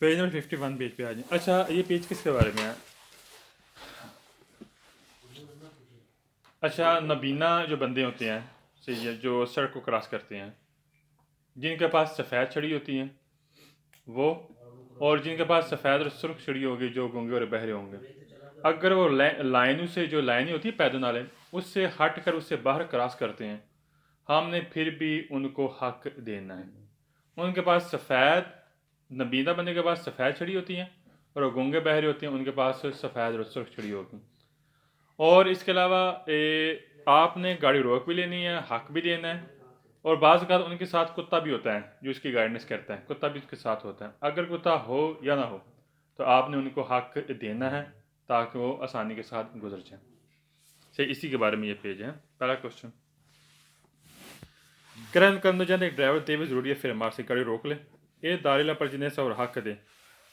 Page number 51 page पे आ जाए। अच्छा, ये पेज किसके बारे में है? अच्छा, नबीना जो बंदे होते हैं, सही है, जो सड़क को क्रॉस करते हैं, जिनके पास सफ़ेद छड़ी होती हैं वो, और जिनके पास सफ़ेद और सुर्ख छड़ी होगी, जो गूंगे और बहरे होंगे, अगर वो लाइनों से, जो लाइनें होती है पैदल नाले, उससे हट कर उससे बाहर क्रॉस करते हैं, हमने फिर भी उनको हक देना है। उनके पास सफ़ेद, नबीना बंदे के पास सफ़ेद छड़ी होती हैं, और वो गूंगे बहरे होते हैं, उनके पास सफ़ेद और सुर्ख छड़ी होती हैं। और इसके अलावा आपने गाड़ी रोक भी लेनी है, हक भी देना है, और बाज़ औक़ात उनके साथ कुत्ता भी होता है जो इसकी गाइडेंस करता है, कुत्ता भी उसके साथ होता है। अगर कुत्ता हो या ना हो तो आपने उनको हक देना है ताकि वो आसानी के साथ गुजर जाए। सही, इसी के बारे में ये पेज है। पहला क्वेश्चन, करन करना चाहते एक ड्राइवर ते भी ज़रूरी है, फिर मार से गाड़ी रोक ले, ये दारिला पर जिन्हें और हक दे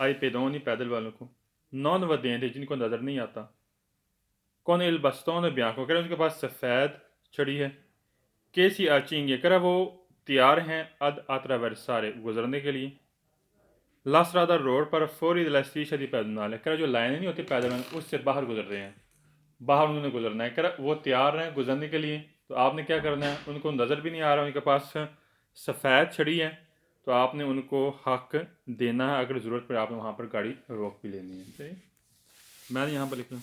आई पेदोनी पैदल वालों को, नॉन वदें थे जिनको नज़र नहीं आता, कौन इल बस्तों ने ब्याह को करें उनके पास सफ़ेद छड़ी है, कैसी आचिंगे करा वो तैयार हैं अद आतरा सारे गुजरने के लिए, लासरादा रोड पर फौरी दलस्ती शदी पैदल नाल है, करा जो लाइनें नहीं होती पैदल उससे बाहर गुजर रहे हैं, बाहर उन्होंने गुजरना है, करा वो तैयार हैं गुजरने के लिए, तो आपने क्या करना है, उनको नज़र भी नहीं आ रहा, उनके पास सफ़ेद छड़ी है, तो आपने उनको हक देना है, अगर ज़रूरत पड़े आपने वहाँ पर गाड़ी रोक भी लेनी है। सही, मैंने यहाँ पर लिख लूँ,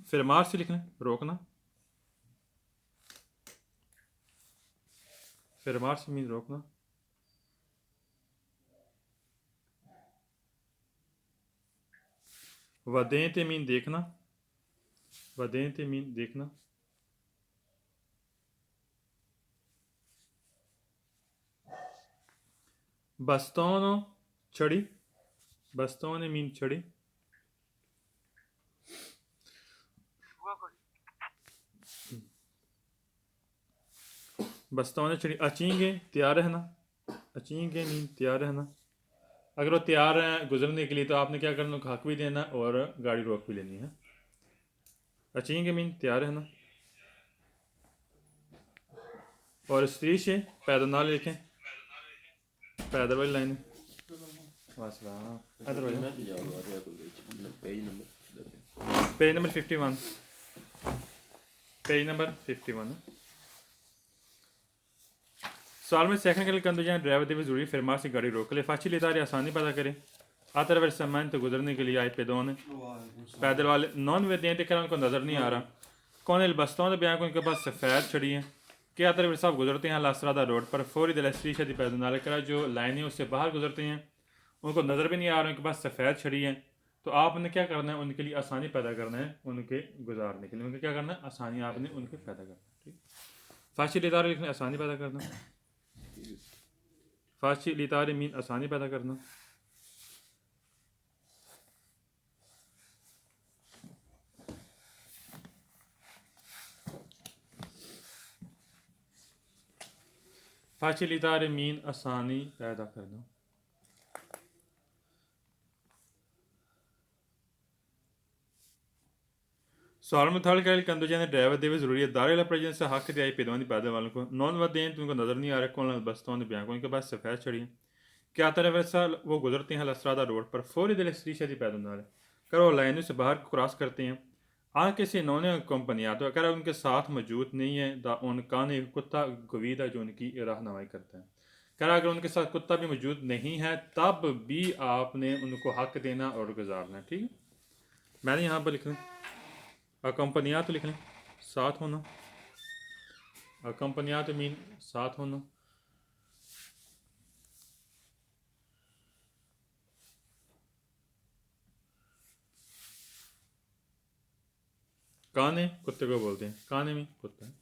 फिर मार से लिख लें रोकना, फिर मार से मीन रोकना, वदें ते मीन देखना, वदें ते मीन देखना, बस्तोनो छड़ी, बस्तोने मीन छड़ी, बस्तोने छड़ी, अचींगे तैयार रहना, अचींगे मीन तैयार रहना, अगर वो तैयार हैं गुजरने के लिए तो आपने क्या करना, हक भी देना और गाड़ी रोक भी लेनी है। अचींगे मीन तैयार रहना, और स्त्री से पैदल ना लिखें, पैदल वाली line page number 51, page number 51 साल में सेकंड के लिए कंदू जाए ड्राइवर देवी जरूरी फिर मार से गाड़ी रोक ले, फाची लेता रही आसानी पैदा करे, आतर वर्ष सामान तो गुजरने के लिए आए पैदों पैदल वाले नॉन वेदियाँ देखकर उनको नज़र नहीं आ रहा, कौन इलबस्तों बयान को उनके पास सफ़ेद छड़ी है, क्या आतर वर्ष साहब गुजरते हैं लासरादा रोड पर फौरी दलस्त्री शदी पैदल नाले करा जो लाइनें उससे बाहर गुजरते हैं, उनको नज़र भी नहीं आ रहा, उनके पास सफ़ेद छड़ी है, तो आपने क्या करना है, उनके लिए आसानी पैदा करना है, उनके गुजारने के लिए उनके क्या करना है, आसानी आपने उनके पैदा करना है। ठीक, फाशी लेदार लिखने आसानी पैदा करना, फाशी लितार मीन आसानी पैदा करना, फाशी लितार मीन आसानी पैदा करना, सवाल में थर्ड कैल कंदो जाने ड्राइवर देवे जरूरी है दारे प्रजन से हक दिया पैदवानी पैदल वालों को, नॉन वदें तुमको नज़र नहीं आ रहा, कौन बस्तों ने ब्याह को उनके पास सफ़ेद छड़ी है, क्या तरह वैसा वो गुजरते हैं लसरादा रोड पर फौरी दिल स्त्री शदी पैदल नाले करो लाइनों से बाहर क्रॉस करते हैं, आ किसी नौने कंपनियाँ तो अगर उनके साथ मौजूद नहीं है दा उनका ने कुत्ता गवीदा जो उनकी रहनुमाई करता है, कह अगर उनके साथ कुत्ता भी मौजूद नहीं है तब भी आपने उनको हक देना और गुजारना है। ठीक है, मैंने यहाँ पर लिख लें अकम्पनियाँ तो लिख लें साथ होना, अकम्पनियाँ तो मीन साथ होना, काने कुत्ते को बोलते हैं, काने में कुत्ता है,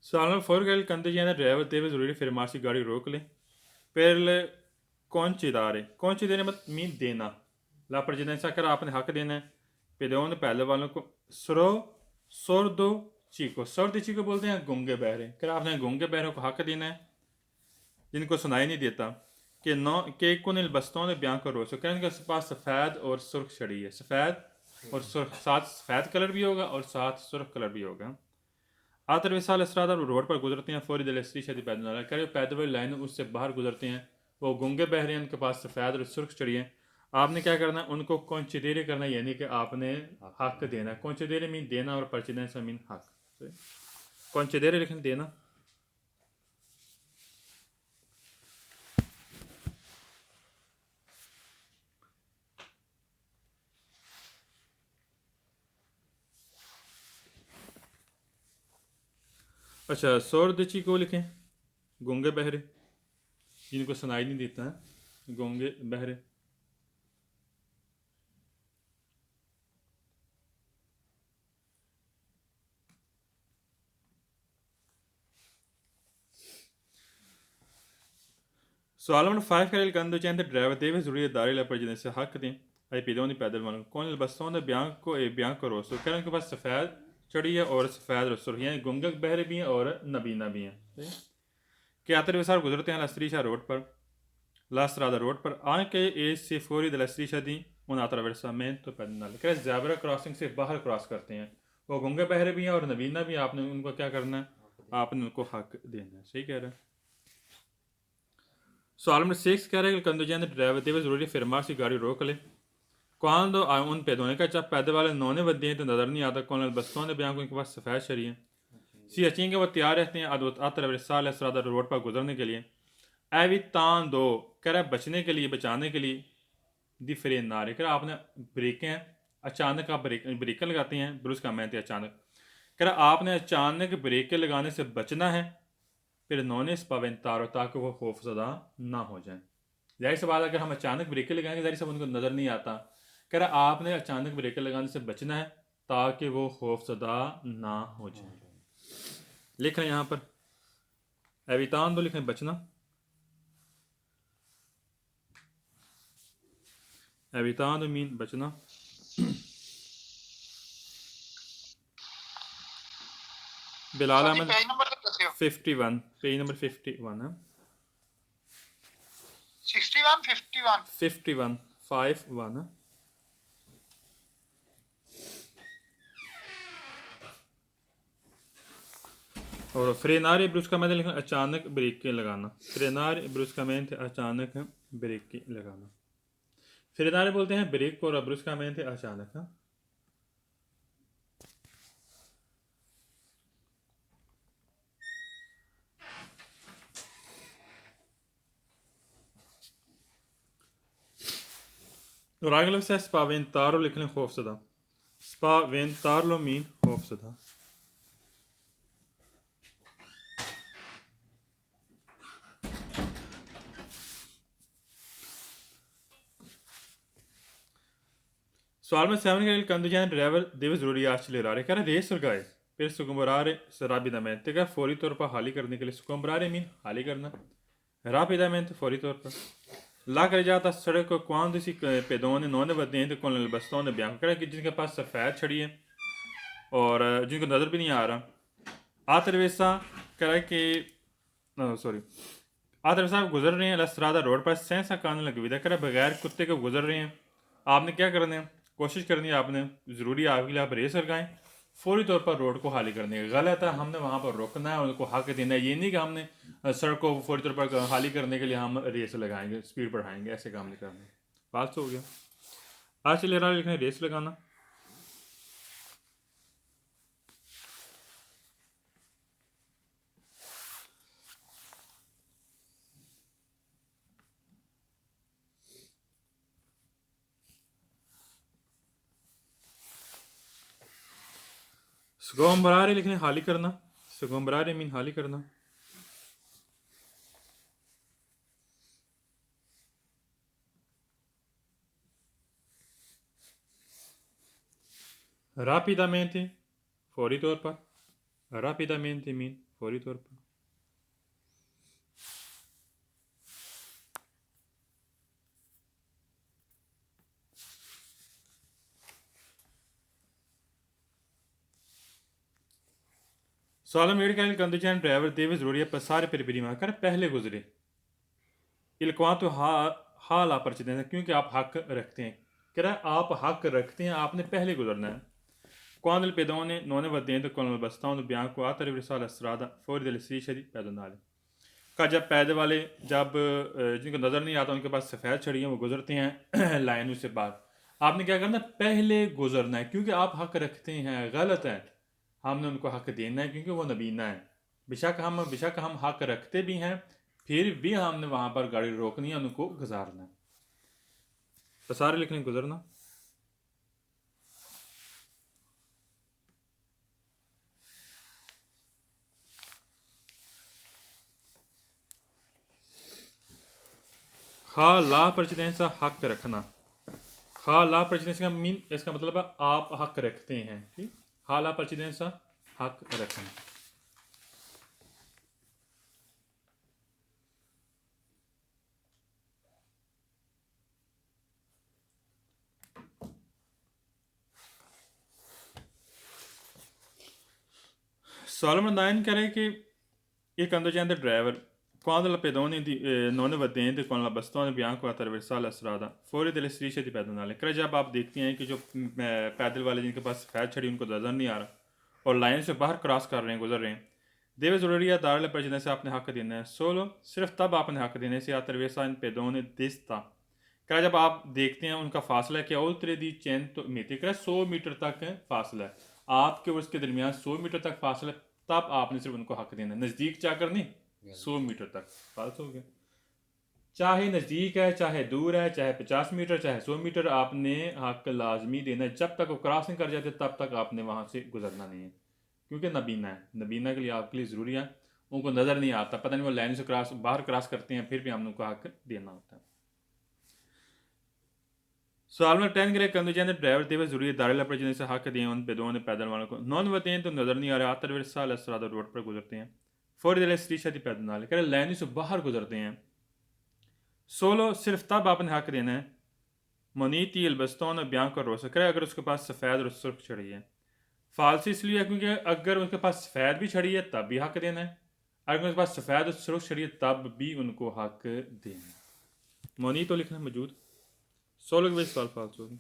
सालन फोर गैल कंदे जाना ड्राइवर देवे जरूरी फिर मासी गाड़ी रोक ले, पहले कौन चिदारे कौन ची देने मत मीन देना, लापर जिन्हें ऐसा कर आपने हक देना है, पेदों ने पहले वालों को सरो सोर दो चीको, सर्द चीको बोलते हैं गूंगे बहरे, कर आपने गूंगे बहरों को हक देना है जिनको सुनाई नहीं देता, कि नौ के कुन बस्तों ने बयां को रोसो, कह उनके पास सफ़ेद और सुर्ख छड़ी है, सफ़ेद और साथ सफ़ेद कलर भी होगा और साथ सुर्ख कलर भी होगा। आतर विसाल असरादा रोड पर गुजरते हैं, फौरी दिल शदी पैदल करे पैदल वाली लाइन उससे बाहर गुजरते हैं, वो गूंगे बह रहे हैं, उनके पास सफ़ेद और सुर्ख चढ़ी हैं। आपने क्या करना है, उनको कंसिडर करना, यानी कि आपने हक देना। कंसिडर मीन देना और परचिदेंस मीन हक। कंसिडर लिखना देना। अच्छा, सोरदची को लिखें, गूंगे बहरे, जिनको सुनाई नहीं देता है, गूंगे बहरे। सवाल नंबर 5 का कंदो चैन ड्राइवर देवे जरूरी दारी ला पर जिनसे हक दें आई पीदों पैदल वालों कौन बस्तों ने बयां को ए बयां करो सो कह उनके पास सफ़ेद चढ़ी है और सफ़ेद और सुर्खियाँ, गुंगक बहरे भी हैं और नबीना भी हैं। कि आतर विसार गुजरते हैं लस्त्री शाह रोड पर, लास्त्रादा रोड पर आन के एज से फौरी दलस्त्री शाह दी उन आतर वर्षा में तो पैदल ना कह ज़ेबरा क्रॉसिंग से बाहर क्रॉस करते हैं, वो गुंगे बहरे भी हैं और नबीना भी। आपने उनको क्या करना है, आपने उनको हक देना है। सही कह रहे हैं। सवाल नंबर 6 कह रहे हैं कि कंदोजैन ड्राइवर देवे जरूरी फिरमार से गाड़ी रोक ले कौन दो उन पैदों का जब पैदल वाले नौने बदे हैं तो नज़र नहीं आता कौन बस्तों ने बयां को इनके पास सफ़ेद शरी है सी अचीन के वो तैयार रहते हैं अतर साल सरादा रोड पर गुजरने के लिए। एवी तान दो कह रहा है बचने के लिए, बचाने के लिए। दी फ्रे नारे कह रहा आपने ब्रेकें हैं, अचानक आप ब्रेकें लगाते हैं, ब्रुस का मैं अचानक कह रहा आपने अचानक ब्रेकें लगाने से बचना है, फिर नौने इस पावें तारो ताकि वो खौफजदा ना हो जाए। जाहिर सी बात अगर हम अचानक ब्रेकें लगाएंगे जाहिर सब उनको नज़र नहीं आता, कह रहा आपने अचानक ब्रेकें लगाने से बचना है ताकि वो खौफजदा ना हो जाए। लिख रहे हैं यहाँ पर एवितान दो, लिख रहे हैं बचना, एवितान दो मीन बचना। बिलाल अहमद 51 पेज नंबर 51 है 51 51 है। और फ्रेनार ब्रुस्का मैंने लिखा अचानक ब्रेकें लगाना, फ्रेनार ब्रुस्का मैन थे अचानक ब्रेकें लगाना। फ्रेनार बोलते हैं ब्रेक को और ब्रुस्का मैन थे अचानक। और आगे लफ्ज़ है स्पावेंतारो लिख लें खौफसदा, स्पावेंतारो मीन खौफसदा। सवाल में 7 के कंदुजान ड्राइवर देव जरूरी आज चले रहा कह रहे रेस लगाए फिर सुकुम्बरारे शराबिदा में तो क्या फौरी तौर पर हाली करने के लिए, सुकुम्बरारे मीन हाली करना, रापिदा में तो फौरी तौर पर ला कर जाता सड़क को कौन सी पैदों ने नौने बदे हैं तो कौन बस्तों ने बयान करा कि जिनके पास सफ़ेद छड़ी है और जिनको नज़र भी नहीं आ रहा। आतर वैसा करा कि सॉरी आतर वैसा गुजर रहे हैं लसरादा रोड पर सहसा कान लगी हुई करा बगैर कुत्ते को गुजर रहे हैं। आपने क्या करना है, कोशिश करनी है आपने ज़रूरी आपके लिए आप रेस लगाएं फौरी तौर पर रोड को खाली करने का। गलत है, हमने वहाँ पर रुकना है, उनको हक देना है। ये नहीं कि हमने सड़क को फौरी तौर पर खाली करने के लिए हम रेस लगाएंगे, स्पीड बढ़ाएंगे, ऐसे काम नहीं करना। बात तो हो गया। आज चले रहा लिखना रेस लगाना। सुगोम्बरारे लिखने हाली करना, सुगोम्बरारे मीन हाली करना। रापिदामेंटे फौरी तौर पर, रापिदामेंटे मीन फौरी तौर पर। सवाल मेड का कंदुचान ड्राइवर देवे जरूरी है सारे पेरी मार कर पहले गुजरे इलकवा तो हाल आप परचे देना क्योंकि आप हक रखते हैं कह रहा है आप हक रखते हैं, आपने पहले गुजरना है। Quando il pedone non è dentro con il bastone bianco attraverso la strada fuori dalle strisce di pedonali का जब पैदल वाले जब जिनको नज़र नहीं आता उनके पास सफ़ेद छड़ियाँ वो गुजरते हैं लाइनों से बाहर, आपने क्या करना, पहले गुजरना है क्योंकि आप हक रखते हैं। गलत है, हमने उनको हक देना है क्योंकि वो नबीना है। बेशक हम हक रखते भी हैं, फिर भी हमने वहाँ पर गाड़ी रोकनी है, उनको गुजारना है। तो सारे लिखने गुजरना। खा ला precedenza हक रखना। खा ला precedenza का मीन, इसका मतलब है आप हक रखते हैं। ठीक, खा ला precedenza हक रखना। सवाल नंबर 9 कह रहे हैं कि il conducente driver quando la pedone non è vedente con la bastone bianco attraversa la strada fuori delle strisce di pedonale। कर जब आप देखते हैं कि जो पैदल वाले जिनके पास सफ़ेद छड़ी उनको नज़र नहीं आ रहा और लाइन से बाहर क्रॉस कर रहे हैं, गुजर रहे हैं, deve ज़रूरी है दार प्रचने से आपने हक देना है। सोलो सिर्फ तब आपने हक देने से attraversa in pedone dista। क्या जब आप देखते हैं उनका फासला क्या oltre di 100 मीटर, क्या 100 मीटर तक फासला है आपके और उसके दरमियान, 100 मीटर तक फासला, तब आपने सिर्फ उनको हक देना है। नज़दीक जाकर नहीं, 100 मीटर तक फालतू हो गया। चाहे नज़दीक है, चाहे दूर है, चाहे 50 मीटर, चाहे 100 मीटर, आपने हक लाजमी देना है। जब तक वो क्रॉसिंग कर जाते तब तक आपने वहाँ से गुजरना नहीं है क्योंकि नबीना है। नबीना के लिए आपके लिए ज़रूरी है, उनको नज़र नहीं आता, पता नहीं वो लाइन से बाहर क्रॉस करते हैं, फिर भी हमने उनको हक देना होता है। सवाल में 10 करे कंडीशन ड्राइवर देवे जरूरी दारिला पर जिनसे हक दिए उन pedone पैदल वालों को नॉन वते हैं तो नजर नहीं आ रहा attraversa la strada रोड पर गुजरते हैं fuori dalle strisce di pedonale कह रहे लाइन से बाहर गुजरते हैं। सोलो सिर्फ तब आपने हक देना है moniti il bastone bianco e rosso, कह रहे अगर उसके पास सफ़ेद और सुर्ख छड़ी है। फालसी इसलिए क्योंकि अगर उनके पास सफ़ेद भी छड़ी है तब भी हक देना है, अगर उनके पास सफ़ेद और सुर्ख छड़ी है तब भी उनको हक देना है। मोनी तो लिखना मौजूद, सोलो के वजह सवाल फालतू होगी।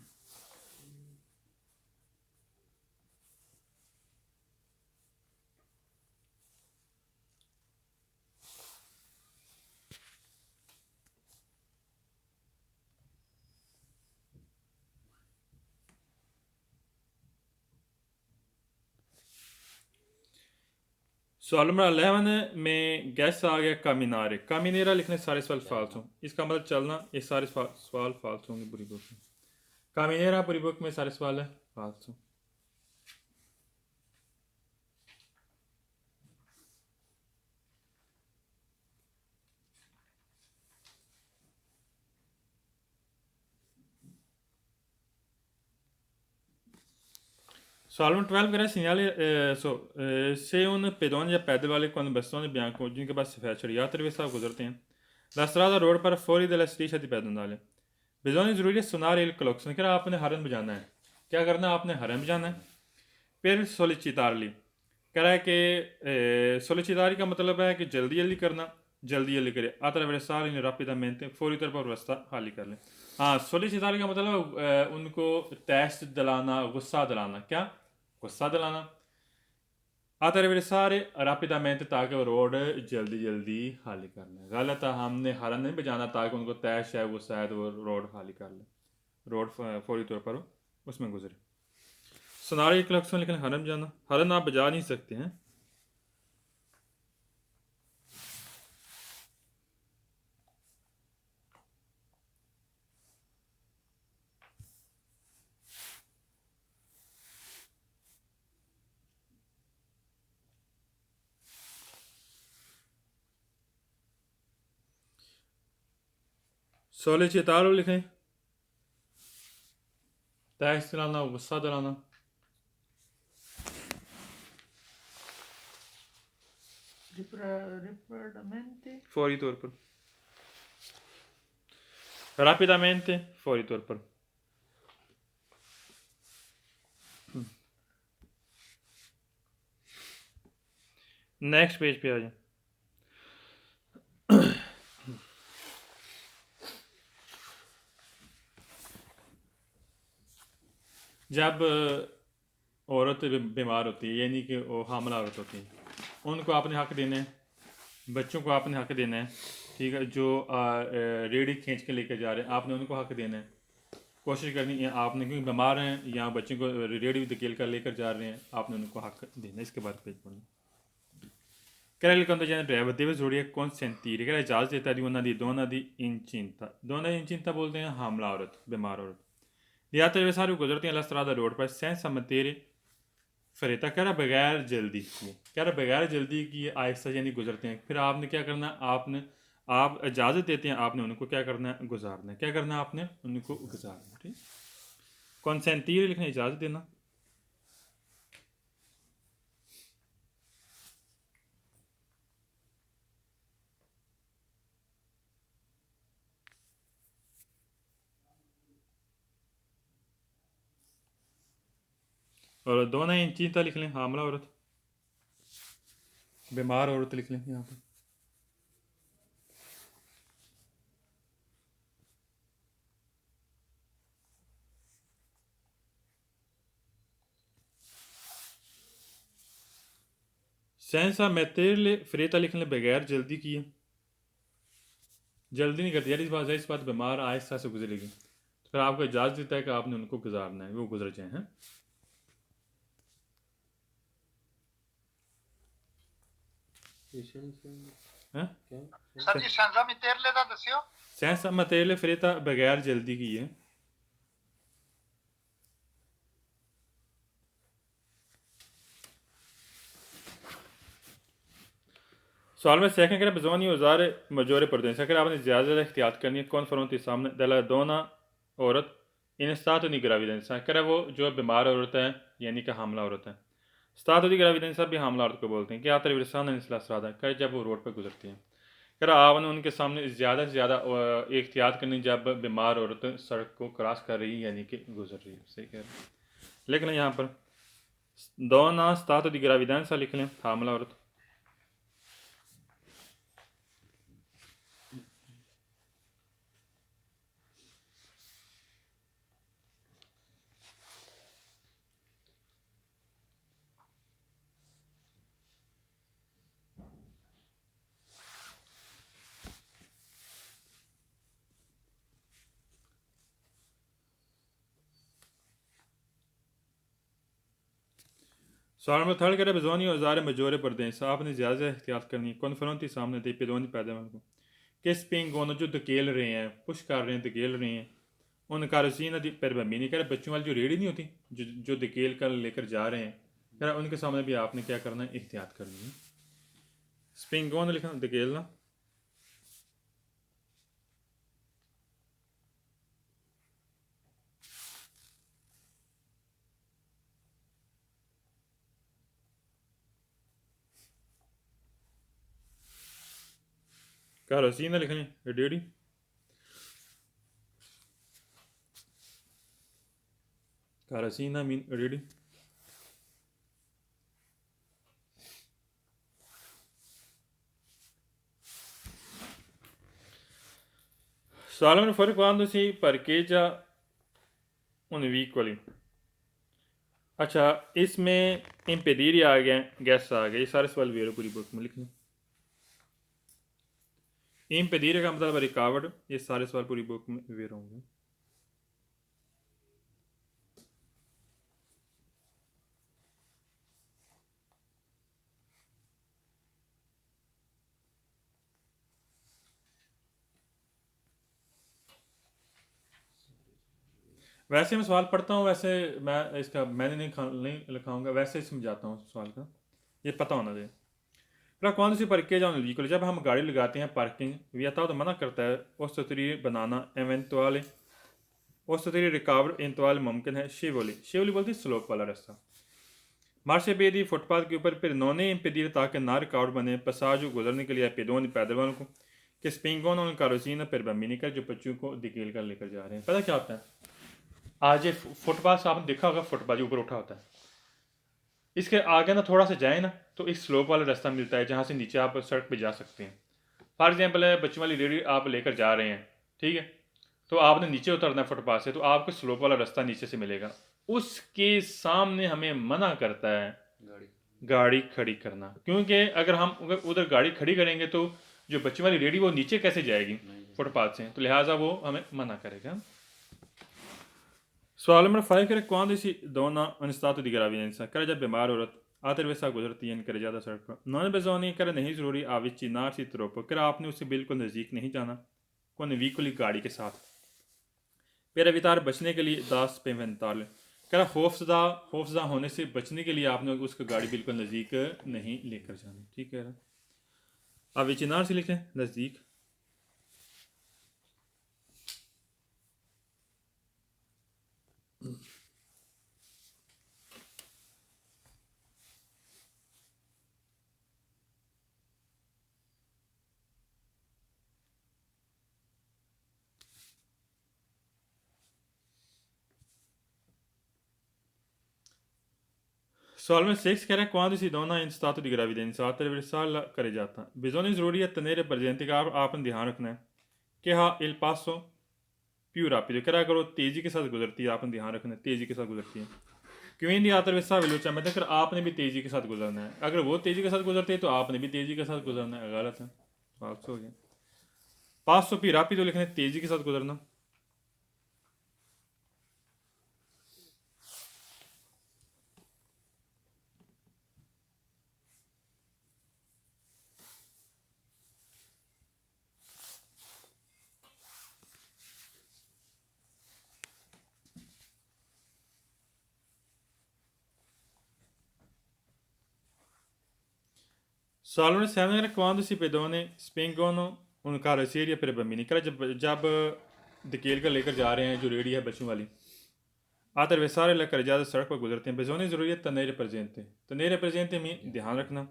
सवाल नंबर 11 में गैस आ गया कामिनारे, कामिनेरा लिखने सारे सवाल फालतू, इसका मतलब चलना, ये सारे सवाल फालतू होंगे पूरी बुक में। कामिनेरा पूरी बुक में सारे सवाल है फालतू। सवाल नंबर 12 कह रहा है सिग्नल से उन पेदोन या पैदल वाले कौन बस्तों बियांको जिनके पास सफ़ेद छड़ी attraversa गुजरते हैं la strada रोड पर fuori dalla striscia di pedonale bisogna ज़रूरी है सुनार il clock, कह रहा है आपने हरन बजाना है। क्या करना है, आपने हरन बजाना है। फिर सोलिचितारली कह रहा है कि सोलिचितारी का मतलब है कि जल्दी जल्दी करना, जल्दी जल्दी करे attraversare rapidamente fuori तौर पर रास्ता खाली कर लें। हाँ, सोलिचितारी का मतलब है उनको टेस्ट दिलाना, गुस्सा दिलाना, क्या गुस्सा दिलाना। attraversare rapidamente ताकि वो रोड जल्दी जल्दी खाली कर लें। गलत है, हमने हरन नहीं बजाना ताकि उनको तैश है वो शायद वो रोड खाली कर ले, रोड फौरी तौर पर उसमें गुजरे। सुनारे एक लक्ष्य लेकिन हरन बजाना, हरन आप बजा नहीं सकते हैं। सोलिचितारो लिखें, तैश दिलाना, गुस्सा दिलाना। फौरी तौर पर, rapidamente फौरी तौर पर। नेक्स्ट पेज पे आ जाए। जब औरत बीमार होती है, यानी कि वो हामला औरत होती है, उनको आपने हक देना है, बच्चों को आपने हक देना है, ठीक है। जो रेडी खींच के लेकर जा रहे हैं, आपने उनको हक देना है। कोशिश करनी है आपने, क्योंकि बीमार हैं या बच्चों को रेडी भी धकेल कर लेकर जा रहे हैं, आपने उनको हक देना है। इसके बाद पेज पढ़ना Carel quando genere deve जरूरी consentire कि इजाज़त देता है दोनों दी इंचिंता बोलते हैं हामला औरत, बीमार औरत। लिहाजा वे सारे गुजरती हैं लस्त्रादा रोड पर senza mettere fretta, कह रहा बगैर जल्दी किए, कह रहा बगैर जल्दी किए आहिस्ता यानी गुजरते हैं। फिर आपने क्या करना है, आप इजाज़त देते हैं, आपने उनको क्या करना है, गुजारना है। क्या करना है, आपने उनको गुजारना है, ठीक। consentire लिखना इजाज़त देना, और दोनों इंचिंता लिख लें हामला औरत, बीमार औरत लिख लें यहाँ पर। senza metterle fretta लिख लें बगैर जल्दी किए, जल्दी नहीं करती यार इस बात बीमार आहिस्ता से गुजरेगी, तो फिर आपको इजाज़त देता है कि आपने उनको गुजारना है, वो गुजर जाए हैं। सर जी senza metterle दा दस्सियो। senza metterle fretta बगैर जल्दी किए, सवाल में सेकंड करें bisogna usare maggiore prudenza, अगर आपने ज़्यादा एहतियात करनी है confronti सामने della donna औरत in stato di gravidanza, करे वो जो बीमार औरत है यानी कि हामला औरत है। stato di gravidanza भी हामला औरत को बोलते हैं। क्या attraversando la strada, कर जब वो रोड पर गुजरती हैं। कर आपने उनके सामने ज़्यादा से ज़्यादा एहतियात करनी जब बीमार औरत सड़क को क्रॉस कर रही है यानी कि गुजर रही है। सही कह रहे हैं। लिख लें यहाँ पर donna stato di gravidanza लिख लें हामला औरत। सवाल में थर्ड करे बेजोनी औजार मजोरे परदेस, आपने ज़्यादा एहतियात करनी है। कॉन्फ्रोंटी सामने थे पेदोनी पैदा को किस पिंग गोनो जो धकेल रहे हैं, पुश कर रहे हैं, धकेल रहे हैं। उन कारसीना दी पर बम्मी नहीं करे, बच्चों वाली जो रेडी नहीं होती जो धकेल कर लेकर जा रहे हैं, कर उनके सामने भी आपने क्या करना है, एहतियात करनी है। स्पिंग गोनो लिखना धकेलना, कारसीना लिखनी रेडी, कारसीना मीन रेडी। सवाल में फ़र्क quando si parcheggia un veicoli। अच्छा, इसमें impedire आ गया, गैस आ गया, ये सारे सवाल वेरो पूरी बुक में लिख लें। impedire का मतलब रिकावट, ये सारे सवाल पूरी बुक में वेरो होंगे। वैसे मैं सवाल पढ़ता हूँ, वैसे मैं इसका मैंने नहीं लिखाऊंगा, वैसे समझाता हूँ सवाल का, ये पता होना चाहिए। फिर कौन सी परिके जाओ व्हीकल, जब हम गाड़ी लगाते हैं पार्किंग वियता तो मना करता है उस तरी बनाना एवेंटुअल, उस तरी रिकावट इंतवाल मुमकिन है। शिवली बोलती स्लोप वाला रास्ता। मार्शे बेदी फुटपाथ के ऊपर फिर नोने इम्पेdir ताकि ना रिकावट बने पसाजो गुजरने के लिए पेदोन पैदल वालों को कि स्पिंगोन और कारोसीना फिर बम्मी कर जो बच्चों को धकेल कर लेकर जा रहे हैं। पता क्या होता है, आज ये फुटपाथ आपने देखा होगा, फुटपाथ ऊपर उठा होता है, इसके आगे ना थोड़ा सा जाए ना तो एक स्लोप वाला रास्ता मिलता है जहाँ से नीचे आप सड़क पे जा सकते हैं। फॉर एग्जांपल है बच्चों वाली रेडी आप लेकर जा रहे हैं, ठीक है, तो आपने नीचे उतरना है फुटपाथ से, तो आपको स्लोप वाला रास्ता नीचे से मिलेगा, उसके सामने हमें मना करता है गाड़ी खड़ी करना, क्योंकि अगर हम उधर गाड़ी खड़ी करेंगे तो जो बच्चे वाली रेडी वो नीचे कैसे जाएगी फुटपाथ से, तो लिहाजा वो हमें मना करेगा। सवाल नंबर 5 करे कौन सी donna un stato di gravidanza करे जब बीमार औरत attraversa guजरती है करे ज़्यादा सड़क पर non bisogna करे नहीं ज़रूरी avvicinarsi troppo करे आपने उससे बिल्कुल नज़दीक नहीं जाना con veicoli गाड़ी के साथ per evitare बचने के लिए दास पेवेंताल करे खौफजदा होने से बचने के लिए आपने उसका गाड़ी बिल्कुल नज़दीक नहीं लेकर जाना। ठीक है, avvicinarsi लिखें नज़दीक। सवाल में 6 कह रहे हैं quando si donna in stato di gravidanza attraversa करे जाता bisogna ज़रूरी है tenere presente का आपने ध्यान रखना है कि हाँ il passo più rapido कह रहा अगर वो तेज़ी के साथ गुजरती है आपने ध्यान रखना है तेज़ी के साथ गुजरती है quindi attraversa velocemente कर आपने भी तेज़ी के साथ गुजरना है, अगर वो तेज़ी के साथ गुजरती है तो आपने भी तेज़ी के साथ गुजरना है, गलत है, फाल्स हो गया। passo più rapido लिखना है तेज़ी के साथ गुजरना। Salone 7 quando si pedone spengono un carrozzeria per bambini करा जब धकेल कर लेकर जा रहे हैं जो रेडी है बच्चों वाली attraversare la carreggiata सड़क पर गुजरते हैं bisogna ज़रूरी है tenere presente में ध्यान रखना,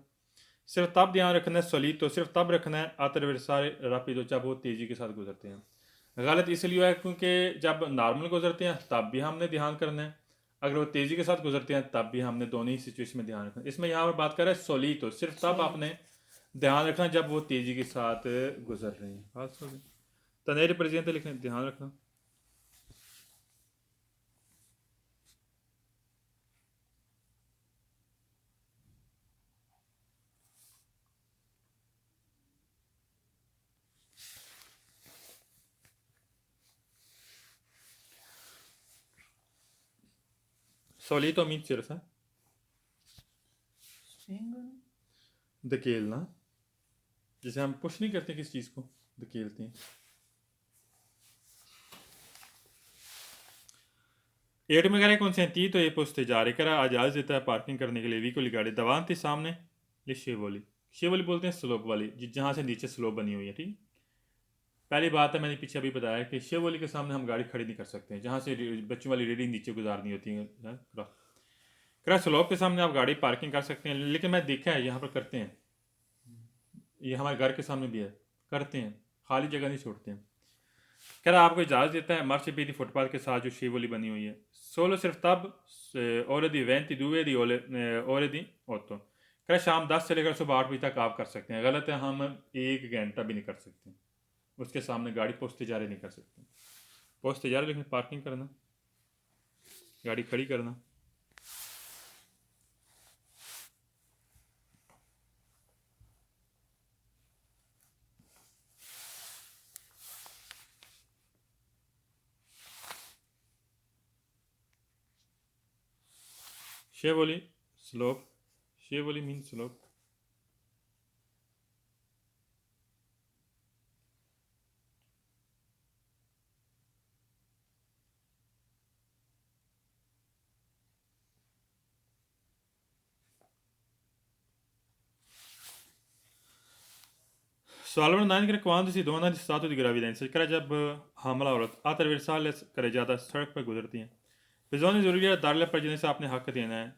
सिर्फ तब ध्यान रखना है solito सिर्फ तब रखना है attraversare rapido जब वो तेज़ी के साथ गुजरते हैं। गलत इसलिए है क्योंकि जब नॉर्मल गुजरते हैं तब भी हमने ध्यान करना है, अगर वो तेज़ी के साथ गुजरते हैं तब भी हमने दोनों ही सिचुएशन में ध्यान रखना है। इसमें यहाँ पर बात कर रहे हैं solito सिर्फ तब आपने ध्यान रखना जब वो तेज़ी के साथ गुजर रहे हैं। बात हो गई, tenere presente लिखना ध्यान रखना। solito means सिर्फ है धकेलना, जैसे हम पुश नहीं करते किस चीज़ को, धकेलते हैं। 8 में कह रहे consentito e posteggiare करा आजाज़ देता है पार्किंग करने के लिए veicoli गाड़ी davanti सामने ले शेवली बोलते हैं स्लोप वाली जहाँ से नीचे स्लोप बनी हुई है। ठीक, पहली बात है मैंने पीछे अभी बताया कि शेवली के सामने हम गाड़ी खड़ी नहीं कर सकते हैं, जहाँ से बच्चों वाली रेडी नीचे गुजारनी होती है करा स्लोप के सामने आप गाड़ी पार्किंग कर सकते हैं, लेकिन मैं देखा है यहाँ पर करते हैं, ये हमारे घर के सामने भी है, करते हैं, खाली जगह नहीं छोड़ते हैं। कह रहा आपको इजाज़त देता है मार्शेपीदी फुटपाथ के साथ जो शेवली बनी हुई है सोलो सिर्फ तब ore di 22 di ore di 8 कह रहा शाम 10 से लेकर सुबह 8 बजे तक आप कर सकते हैं। गलत है, हम 1 घंटा भी नहीं कर सकते, उसके सामने गाड़ी पोस्तेजारे नहीं कर सकते। पोस्तेजारे लेकिन पार्किंग करना, गाड़ी खड़ी करना। Shevli slope, Shevli mean slope. सवाल नंबर 9 करें quando si donna di stato di gravidanza करें जब हमला औरत attraversare करे ज़्यादा सड़क पर गुजरती हैं bisogna ज़रूरी है दार्ले पर जिन्हें से आपने हक देना है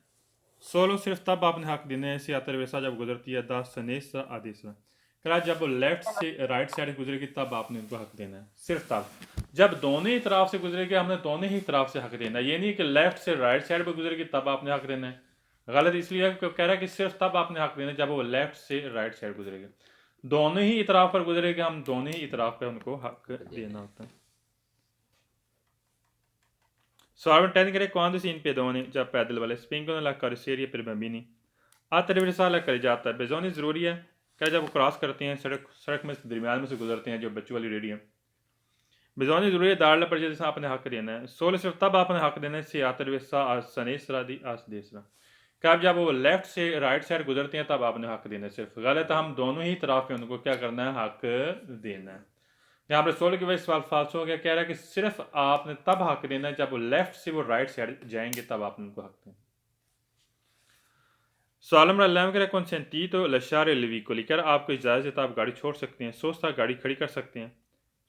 सोलो सिर्फ तब आपने हक देना है से attraversa जब गुजरती है दा sinistra a destra करा जब लेफ्ट से राइट साइड गुजरेगी तब आपने उनको हक देना है, सिर्फ तब जब दोनों ही तरफ से गुजरेगी हमने दोनों ही तरफ से हक देना है, ये नहीं कि लेफ्ट से राइट साइड पर गुजरेगी तब आपने हक देना है। गलत इसलिए कह रहा है कि सिर्फ तब आपने हक देना है जब वो लेफ्ट से राइट साइड गुजरेगी, दोनों ही इतराफ पर गुजरेगी हम दोनों ही इतराफ पे उनको हक देना होता है। Só tecniche quando si in pedone già pedal spingono la carrozzeria per bambini attraversa la कर जाता है बेजोनी ज़रूरी है क्या जब वो क्रॉस करते हैं सड़क में दरमियान में से गुजरते हैं जो बच्चों वाली रेडी है बेजोनी ज़रूरी है दाड़ पर जैसे आपने हक देना है सोल सिर्फ तब आपने हक देना है से attraversa a sinistra di a destra क्या जब वो लेफ्ट से राइट साइड गुजरते हैं तब आपने हक देना है सिर्फ गलत हम दोनों ही तरफ में उनको क्या करना है हक देना है यहाँ पर सोल की वजह सवाल फाल्स हो गया कह रहा है कि सिर्फ आपने तब हक देना है जब वो लेफ्ट से वो राइट साइड जाएंगे तब आपने उनको हक देना सवाल नंबर 11 कह रहा है consentito lasciare il vicoli कह रहा है आपको इजाज़त है तो आप गाड़ी छोड़ सकते हैं सोचता गाड़ी खड़ी कर सकते हैं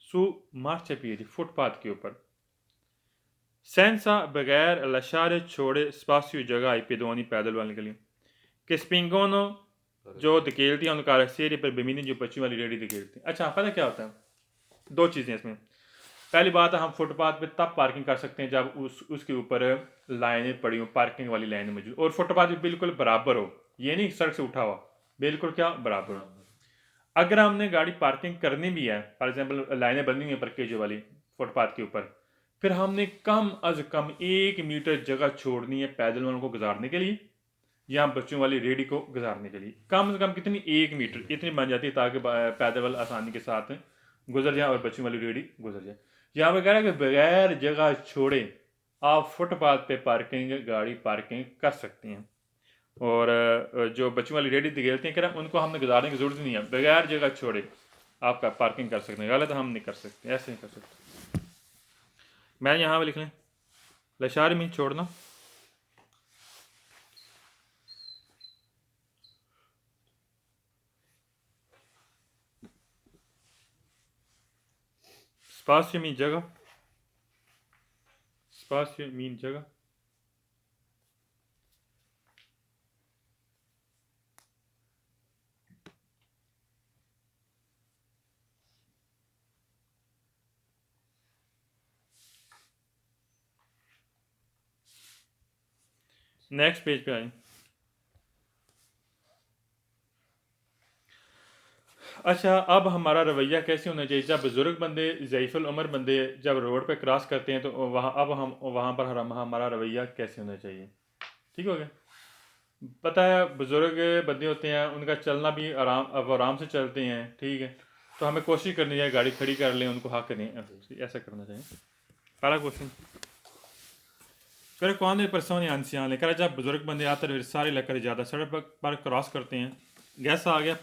su marciapiedi फुटपाथ के ऊपर senza बगैर lasciare छोड़े spazio जगह ai pedoni पैदल वाले के लिए कि spingono जो धकेलती हैं उनका carrozzeria per bambini जो बच्चों वाली रेडी धकेलती हैं अच्छा पता क्या होता है दो चीज़ें इसमें पहली बात है हम फुटपाथ पे तब पार्किंग कर सकते हैं जब उसके ऊपर लाइनें पड़ी हो पार्किंग वाली लाइनें मौजूद और फुटपाथ भी बिल्कुल बराबर हो ये नहीं सड़क से उठा हुआ बिल्कुल क्या बराबर हो अगर हमने गाड़ी पार्किंग करनी भी है फॉर एग्जांपल लाइनें बनी हुई हैं परकेज वाली फुटपाथ के ऊपर फिर हमने कम अज कम 1 मीटर जगह छोड़नी है पैदल वालों को गुजारने के लिए या बच्चों वाली रेडी को गुजारने के लिए कम से कम कितनी 1 मीटर इतनी बन जाती है ताकि पैदल वाले आसानी के साथ गुजर जाए और बच्चों वाली रेडी गुजर जाए यहाँ पे कह रहा है कि बगैर जगह छोड़े आप फुटपाथ पे पार्किंग गाड़ी पार्किंग कर सकते हैं और जो बच्चों वाली रेडी धकेलते हैं कह रहा है उनको हमने गुजारने की जरूरत नहीं है बगैर जगह छोड़े आपका पार्किंग कर सकते हैं गलत हम नहीं कर सकते ऐसे नहीं कर सकते मैं यहाँ पे लिख लें लशार मीन छोड़ना spazio मीन जगह spazio मीन जगह नेक्स्ट पेज पे आए अच्छा अब हमारा रवैया कैसे होना चाहिए जब बुज़ुर्ग बंदे ज़ईफ़ुल उम्र बंदे जब रोड पे क्रॉस करते हैं तो वहाँ अब हम वहाँ पर हमारा रवैया कैसे होना चाहिए ठीक हो गया पता है बुज़ुर्ग बंदे होते हैं उनका चलना भी आराम से चलते हैं ठीक है तो हमें कोशिश करनी चाहिए गाड़ी खड़ी कर लें उनको हक दें ऐसा करना चाहिए पहला क्वेश्चन फिर कौन persone anziane कह जब बुजुर्ग बंदे attraversare la carreggiata सड़क पर क्रॉस करते हैं गैस आ गया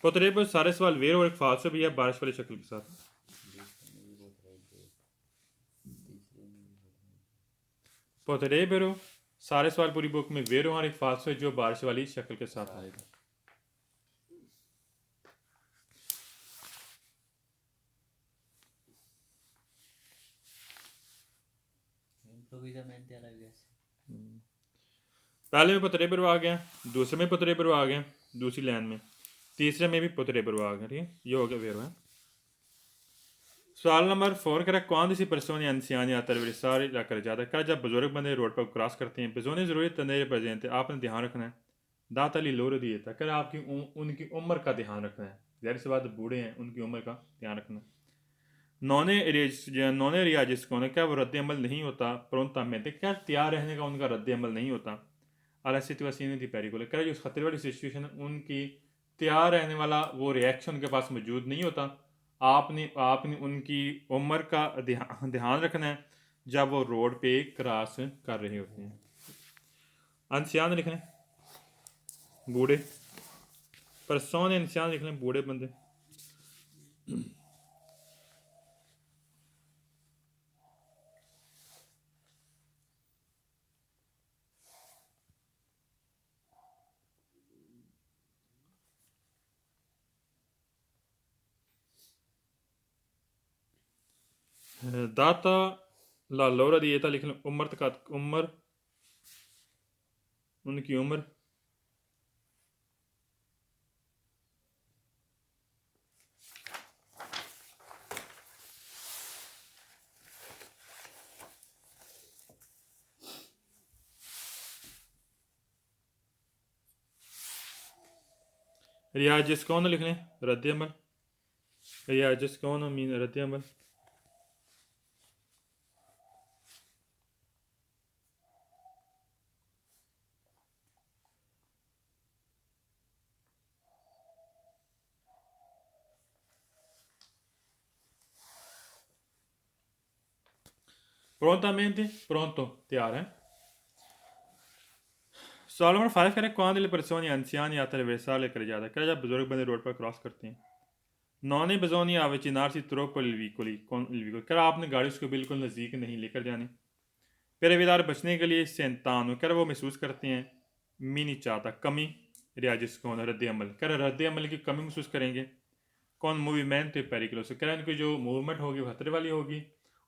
potrebbero सारे सवाल वेरो और एक फालसो भी है बारिश वाली शक्ल के साथ potrebbero सारे सवाल पूरी बुक में वेरो और एक फालसो जो बारिश वाली शक्ल के साथ आएगा पहले में potrebbero आ गया दूसरे में potrebbero आ गया दूसरी लाइन में तीसरे में भी potrebbero आ गया ठीक है ये हो गया वेरो है सवाल नंबर 4 कह रहा है कौन सी persone anziane attraversare la carreggiata क्या जब बुजुर्ग बंदे रोड पर क्रॉस करते हैं bisogna जरूरी tenere presente आपने ध्यान रखना है दातली लोर दिए था कह आपकी उनकी उम्र का ध्यान रखना है जाहिर सी बात बूढ़े हैं उनकी उम्र का ध्यान रखना नौने रियाजिस कौन है क्या वो रद्द अमल नहीं होता prontamente क्या तैयार रहने का उनका रद्द अमल नहीं होता अला सिचुएशन थी पेरिकोल कह जो खतरे वाली सिचुएशन उनकी तैयार रहने वाला वो रिएक्शन उनके पास मौजूद नहीं होता आपने उनकी उम्र का ध्यान रखना है जब वो रोड पे क्रॉस कर रहे होते हैं अंसियान लिखने बूढ़े परसों इंसान लिखने बूढ़े बंदे दाता ला लोरा दिए था लिख लो उम्र तक उम्र उनकी उम्र रियाजिस कौन लिखने रद्द अमल रियाजिस कौन मीन रद्द अमल Prontamente? Pronto, tayar hai? सवाल नंबर 5 करें, कौन delle persone anziane attraversare le carreggiate? क्या जब बुजुर्ग बंदे रोड पर क्रॉस करते हैं? Non bisogna avvicinarsi troppo ai veicoli con il veicolo, क्या आपने गाड़ी उसको बिल्कुल नज़दीक नहीं लेकर जानी? फिर रविदार बचने के लिए सैंतान क्या वो महसूस करते हैं मिनी चाहता कमी रियाजिस कौन रद्द अमल क्या रद्द अमल की कमी महसूस करेंगे कौन मूवमेंट पेरिकुलर से क्या उनकी जो मूवमेंट होगी वो खतरे वाली होगी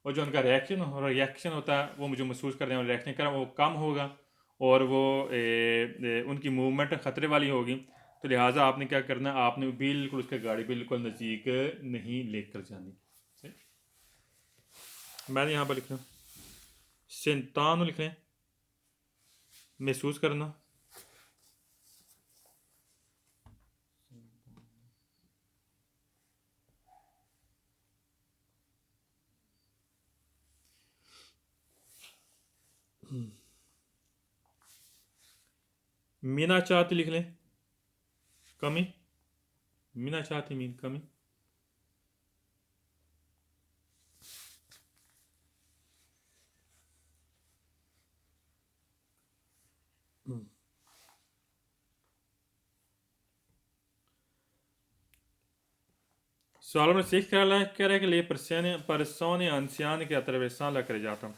और जो उनका रिएक्शन होता है वो मुझे महसूस करते हैं रिएक्शन करें वो कम होगा और वो उनकी मूवमेंट खतरे वाली होगी तो लिहाजा आपने क्या करना है आपने बिल्कुल उसकी गाड़ी बिल्कुल नज़दीक नहीं लेकर जानी सही? मैंने यहाँ पर लिखा सैंतान लिख रहे हैं महसूस करना मीना चाहती लिख लें कमी मीना चाहती मीन कमी सवाल नंबर 6 कह रहा है कि ले persone anziane che attraversano la carreggiata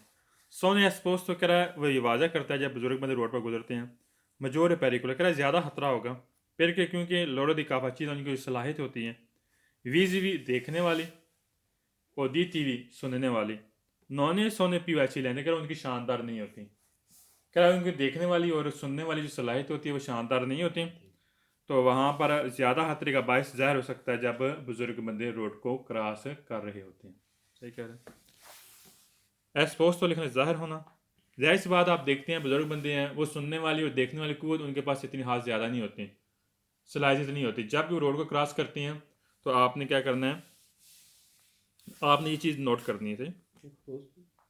सोने esposto कह रहा है वही वाजा करता है जब बुजुर्ग बंदे रोड पर गुजरते हैं मजोर पेरिकुलर कह रहा है ज़्यादा खतरा होगा फिर के क्योंकि लोड़ो दी काफाची उनकी सलाहियत होती है वीजीवी देखने वाली और दी टीवी सुनने वाली नॉने सोने पी अच्छी लेने कर उनकी शानदार नहीं होती कह रहा है उनकी देखने वाली और सुनने वाली जो सलाहियत होती है वो शानदार नहीं होती तो वहाँ पर ज़्यादा खतरे का बायस ज़ाहिर हो सकता है जब बुजुर्ग बंदे रोड को क्रॉस कर रहे होते हैं सही कह रहे हैं एसपोज तो लिखना ज़ाहिर होना जाहिर सी बात आप देखते हैं बुजुर्ग बंदे हैं वो सुनने वाली और देखने वाली कुव्वत उनके पास इतनी हाथ ज़्यादा नहीं होती सलाहियत नहीं होती जब भी वो रोड को क्रॉस करती हैं तो आपने क्या करना है आपने ये चीज़ नोट करनी है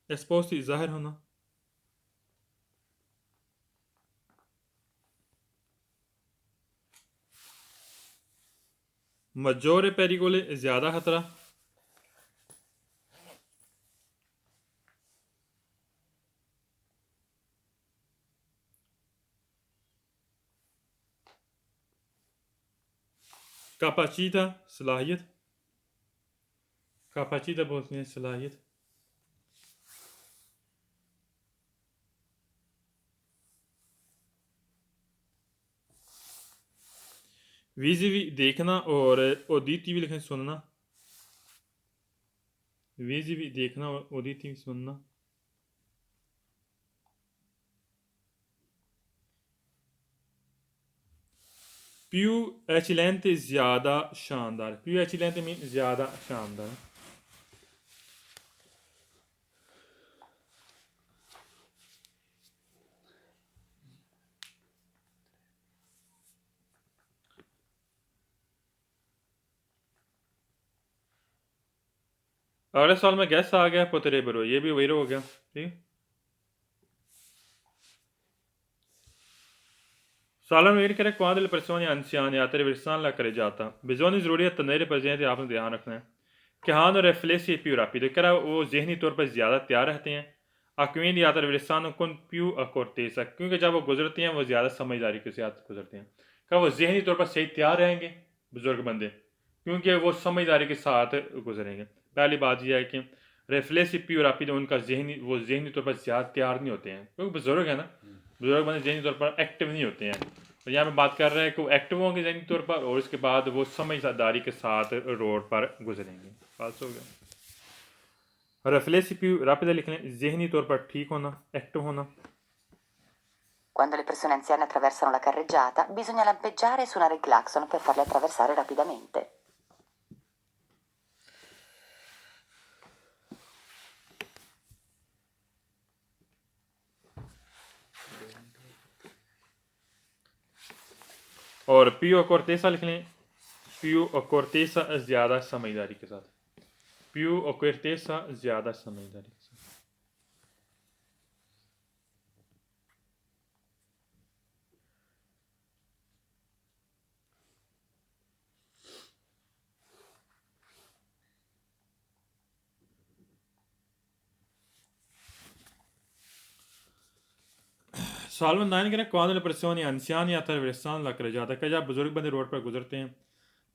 एसपोज थी ज़ाहिर होना मजोर पेरिकोले ज़्यादा खतरा कापाचीता सलाहियत कापाचीता बोलते हैं सलाहियत वीजीवी देखना और ओदीती भी लिखें सुनना वीजीवी देखना और ओदीती भी सुनना पियू एचलेंट ज़्यादा शानदार पियू एचलेंट मीन ज़्यादा शानदार अगले साल में गैस आ गया पोतरे बरो ये भी वही हो गया ठीक सालन वेट करे quando le persone anziane attraversano la carreggiata bisogna ज़रूरी है tenere presente आपने ध्यान रखना है कि हाँ riflessi più rapido कह रहा है वो जहनी तौर पर ज़्यादा तैयार रहते हैं quindi attraversano con più accortezza क्योंकि जब वो गुजरते हैं वो ज़्यादा समझदारी के साथ गुजरते हैं क्या वो जहनी तौर पर सही तैयार रहेंगे बुजुर्ग बंदे क्योंकि वो समझदारी के साथ गुजरेंगे पहली बात यह है कि रेफ्लेक्स पियो रापिडो उनका जहनी तौर पर ज़्यादा तैयार नहीं होते हैं क्योंकि बुजुर्ग है ना बुजुर्ग बंदे जहनी तौर पर एक्टिव नहीं होते हैं और यहाँ पे बात कर रहे हैं कि वो एक्टिव होंगे जहनी तौर पर और उसके बाद वो समझदारी के साथ रोड पर गुजरेंगे पास हो गया रेफ्लेक्स पियो रापिडो लिखने जहनी तौर पर ठीक होना एक्टिव होना Quando le persone anziane attraversano la carreggiata, bisogna lampeggiare e suonare il clacson per farle attraversare rapidamente. और पियो कोर्टेसा लिख लें पियो और कोर्टेसा ज़्यादा समझदारी के साथ पियो और कोर्टेसा ज़्यादा समझदारी के साथ सवाल नंबर 9 करें cuando le persone anziani attraversano la carreggiata कि जब बुजुर्ग बंदे रोड पर गुजरते हैं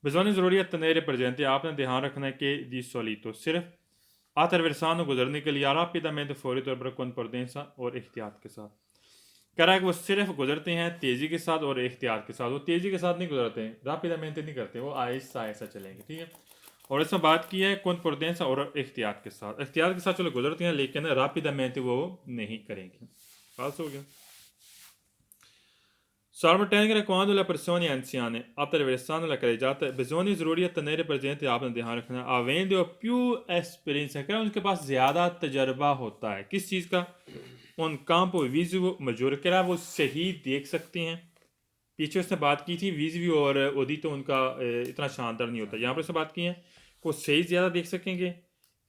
बिजोनी ज़रूरी है tenere presente आपने ध्यान रखना है कि di solito सिर्फ attraversano गुजरने के लिए rapidamente फौरी तौर पर con prudenza और एहतियात के साथ कह रहा है कि वो सिर्फ गुजरते हैं तेज़ी के साथ और एहतियात के साथ वो तेज़ी के साथ नहीं गुजरते हैं rapidamente नहीं करते वो आहिस्ता आहिस्ता चलेंगे ठीक है और इसमें बात की है con prudenza और एहतियात के साथ चलो गुजरते हैं लेकिन rapidamente वो नहीं करेंगे पास हो गया Salvo tenere quando le persone anziane attraversano la carreggiata bisogna ज़रूरी है tenere presente आपने ध्यान रखना avendo più esperienza क्या उनके पास ज़्यादा तजर्बा होता है किस चीज़ का उन campo visivo maggiore क्या वो सही देख सकते हैं पीछे उसने बात की थी विजिव और ओदी तो उनका इतना शानदार नहीं होता यहाँ पर उसने बात की है वो सही ज़्यादा देख सकेंगे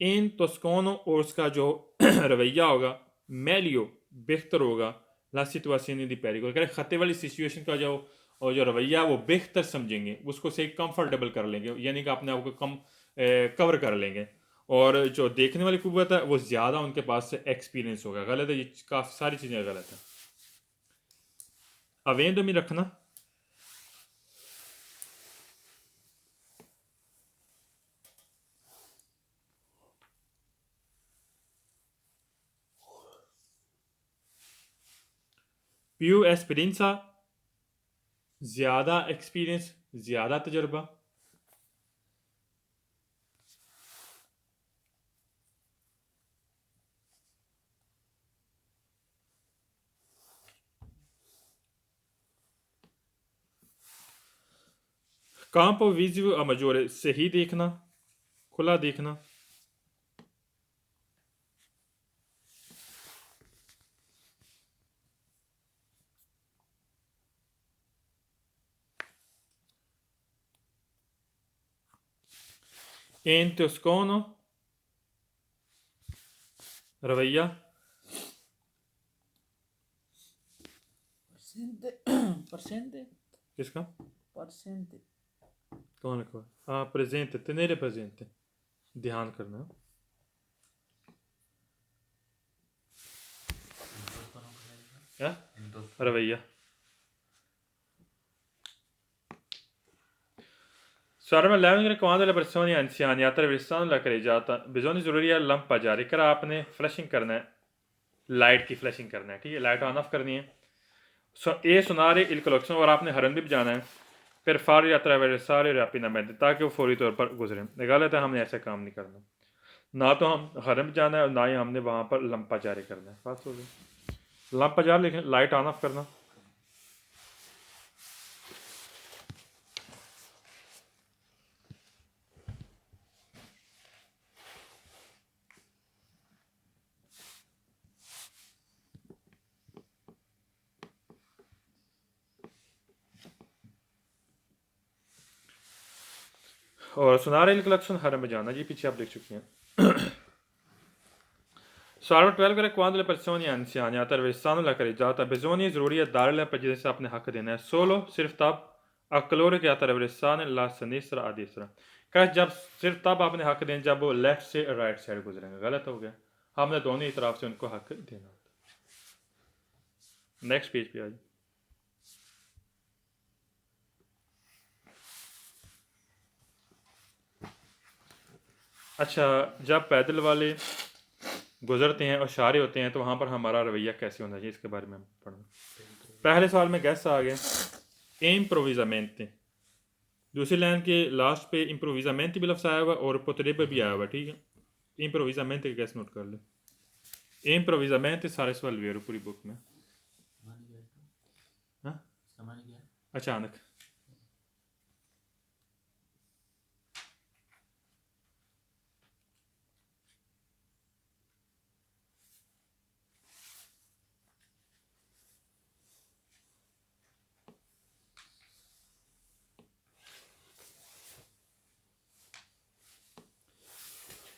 इन तोस्कोनो और उसका जो रवैया होगा मेलियो बेहतर होगा ला सिचुएशन दी पेरिगोल कह खतरे वाली सिचुएशन का जो और जो रवैया वो बेहतर समझेंगे उसको सही कंफर्टेबल कर लेंगे यानी कि अपने आप को कम कवर कर लेंगे और जो देखने वाली कुव्वत है वो ज़्यादा उनके पास से एक्सपीरियंस होगा गलत है ये काफ़ी सारी चीज़ें गलत है अवेंदो में रखना più esperienza ज़्यादा एक्सपीरियंस ज़्यादा तजर्बा campo visivo a maggiore सही देखना खुला देखना in toscano रवैया परसेंटे किसका परसेंटे कौन लिखा हाँ प्रेजेंट tenere presente ध्यान करना क्या रवैया Sarma l'avere quando le persone anziane attraversano la carreggiata bisogna ज़रूरी है लंपा जारी कर आपने फ्लैशिंग करना है लाइट की फ्लैशिंग करना है ठीक है लाइट ऑन ऑफ करनी है ए सुनारे इल कलेक्शन और आपने हरन भी बजाना है फिर फार attraversare rapidamente ताकि वो फौरी तौर पर गुजरे गलत है हमने ऐसा काम नहीं करना ना तो हम हरन बजाना है और ना ही हमने वहाँ पर लंपा जारी करना है बात हो गई लंपा जारी लेकिन लाइट ऑन ऑफ करना और सुनारे कलेक्शन हरम में जाना जी पीछे आप देख चुके हैं Salmo 12 करे quando le persone anziane attraversano la carreggiata bisogna ज़रूरी है दार ले पर जैसे आपने हक देना है solo सिर्फ तब a coloro che attraversano la sinistra a destra का जब सिर्फ तब आपने हक देना जब वो लेफ्ट से राइट साइड गुजरेंगे गलत हो गया हमने दोनों ही तरफ से उनको हक देना नेक्स्ट पेज पे आज अच्छा जब पैदल वाले गुजरते हैं और इशारे होते हैं तो वहाँ पर हमारा रवैया कैसे होना चाहिए इसके बारे में हम पढ़ना पहले सवाल में गैस आ गया इम्प्रोविजामेंटे दूसरी लाइन के लास्ट पे इम्प्रोविजामेंटे भी लफ्ज़ आया हुआ और पोतरेबे भी आया हुआ ठीक है इम्प्रोविजामेंटे गैस नोट कर ले इम्प्रोविजामेंटे सारे सवाल वेरो पूरी बुक में हाँ अचानक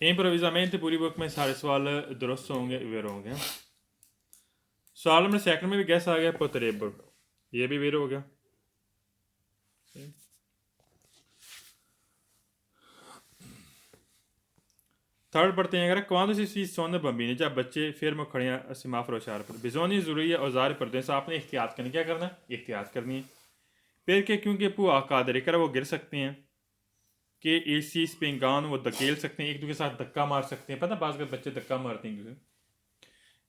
इम्प्रोविजामेंटे पूरी बुक में सारे सवाल दुरुस्त होंगे वेर होंगे सवाल नंबर सेकंड में भी गैस आ गया पोतरेबो ये भी वेर हो गया Third पढ़ते हैं, अगर quando si sono bambini, जब बच्चे fermo खड़े हैं सेमाफोर इशारे पर, bisogna ज़रूरी है औजार पढ़ते हैं, आपने एहतियात करनी, क्या करना है, एहतियात करनी है। फिर के क्योंकि पुआ कादर कर वो गिर सकते हैं, कि एसी स्पिंगान वो धकेल सकते हैं, एक दूसरे के साथ धक्का मार सकते हैं, पता बाज़ के बच्चे धक्का मारते हैं एक दूसरे।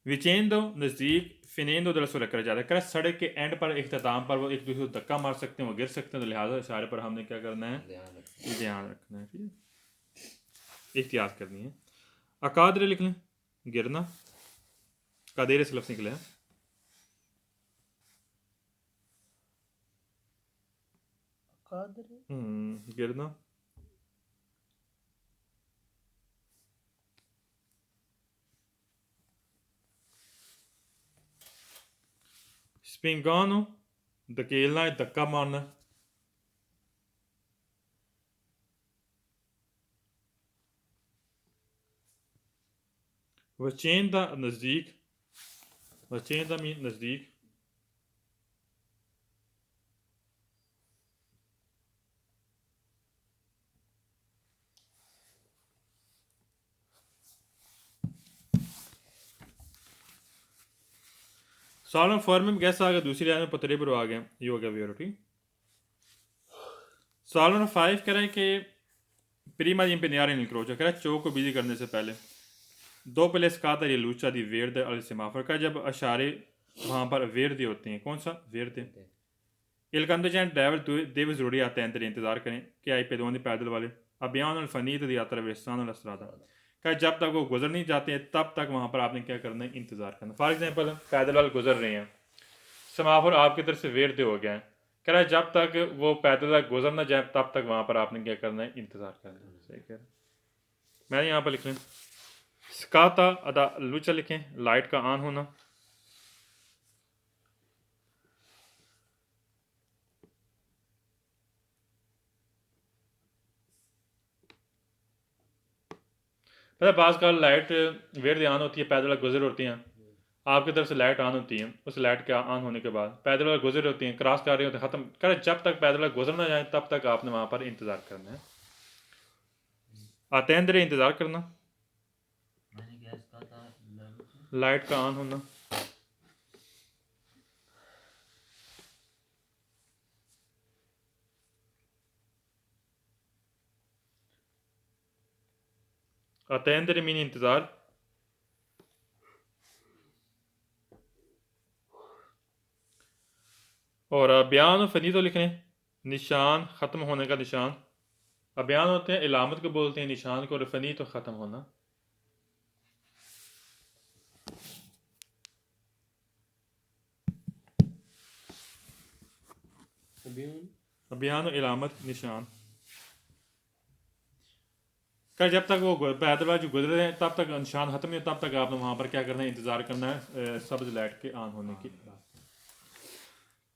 विचेंदो नज़दीक, फिनेंदो दरअसल कर जाता है, कर सड़क के एंड पर इख्तिताम पर वो एक दूसरे को धक्का मार सकते हैं, वो गिर सकते हैं, तो लिहाजा इशारे पर हमने क्या करना है, ध्यान रखना है, ठीक है, एहतियात करनी है। अकादरे लिख लें, गिरना, कादेरे से लफ्ज़ निकले हैं। Kadri. गिरना, स्पिंगानो धकेलना है, धक्का मारना। वचेंदा नज़दीक, वचेंदा मीन नज़दीक। सॉल्व फॉर्म में कैसा आ गया, दूसरी लाइन में पतरे पर आ गया, ये हो गया वेरो, ठीक। सॉल्व नंबर 5 कह रहा है कि प्रीमा impegnare nel croce, कह रहा है चौक को बिजी करने से पहले दो पहले स्काता ये लूचा दी वेरदे अल सेमाफोर का, जब अशारे वहाँ पर वेरदे होते हैं, कौन सा वेरदे, il conducente deve ज़रूरी आते हैं, तेरे इंतज़ार करें कि आई पेदोनी पैदल वाले अभियान और फनीद दी attraversano la strada, क्या जब तक वो गुजर नहीं जाते हैं तब तक वहाँ पर आपने क्या करना है, इंतज़ार करना। फॉर एग्जांपल पैदल वाले गुजर रहे हैं, समाफर आपकी तरफ से वेरदे हो गया है, कह रहा है जब तक वो पैदल गुजर ना जाए तब तक वहाँ पर आपने क्या करना है, इंतज़ार करना है। सही कह रहे हैं। मैंने यहाँ पर लिख लें स्काता अदा लूचा लिखें, लाइट का ऑन होना, पता है बाज़ का लाइट वेरदे ऑन होती है, पैदल वाले गुजर होती हैं, आपकी तरफ से लाइट ऑन होती है, उस लाइट के ऑन होने के बाद पैदल वाले गुजर होती हैं, क्रॉस कर रहे होते हैं, ख़त्म कर, जब तक पैदल वाले गुजर ना जाए तब तक आपने वहाँ पर इंतज़ार करना है। आते हैं अंदर इंतज़ार करना, लाइट का ऑन होना, आते हैं अंदर मीन इंतज़ार, और बयान फनी तो लिख लें निशान, ख़त्म होने का निशान, अबयान होते हैं इलामत को बोलते हैं निशान को, और फनी तो ख़त्म होना। अबयान इलामत निशान, कर जब तक वो पैदल जो गुजर रहे हैं तब तक निशान ख़त्म नहीं, तब तक आपने वहाँ पर क्या करना है, इंतज़ार करना है सब्ज़ लाइट के ऑन होने की।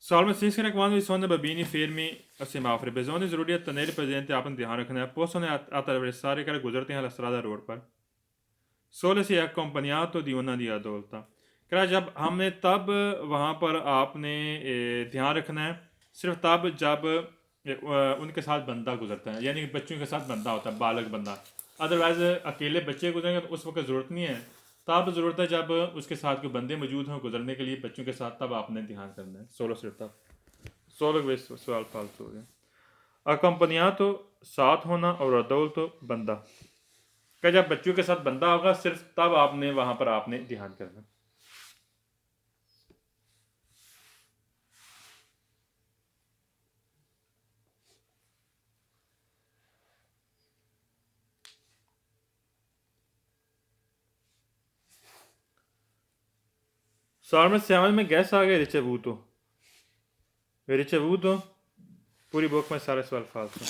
Salmo 6 che quando sono bambini fermi a semafori, bisogna ज़रूरी tenere presente, आपने ध्यान रखना है, possono attraversare कर गुजरते हैं la strada रोड पर, solo se accompagnato di una di adulta, क्या जब हमने तब वहाँ पर आपने ध्यान रखना है सिर्फ तब जब उनके साथ बंदा गुजरता है, यानी कि बच्चों के साथ बंदा होता है, बालक बंदा, अदरवाइज अकेले बच्चे गुजरेंगे तो उस वक्त ज़रूरत नहीं है, तब ज़रूरत है जब उसके साथ कोई बंदे मौजूद हों गुजरने के लिए बच्चों के साथ, तब आपने ध्यान करना है। 16 सिर्फ तब 16 सवाल फालतू हो गया। अकम्पनिया तो साथ होना और अदौल तो बंदा, क्या जब बच्चों के साथ बंदा होगा सिर्फ तब आपने वहाँ पर आपने ध्यान करना। सवाल में 7 में गैस आ गया रिचेवूतो पूरी बुक में सारे सवाल फालतू,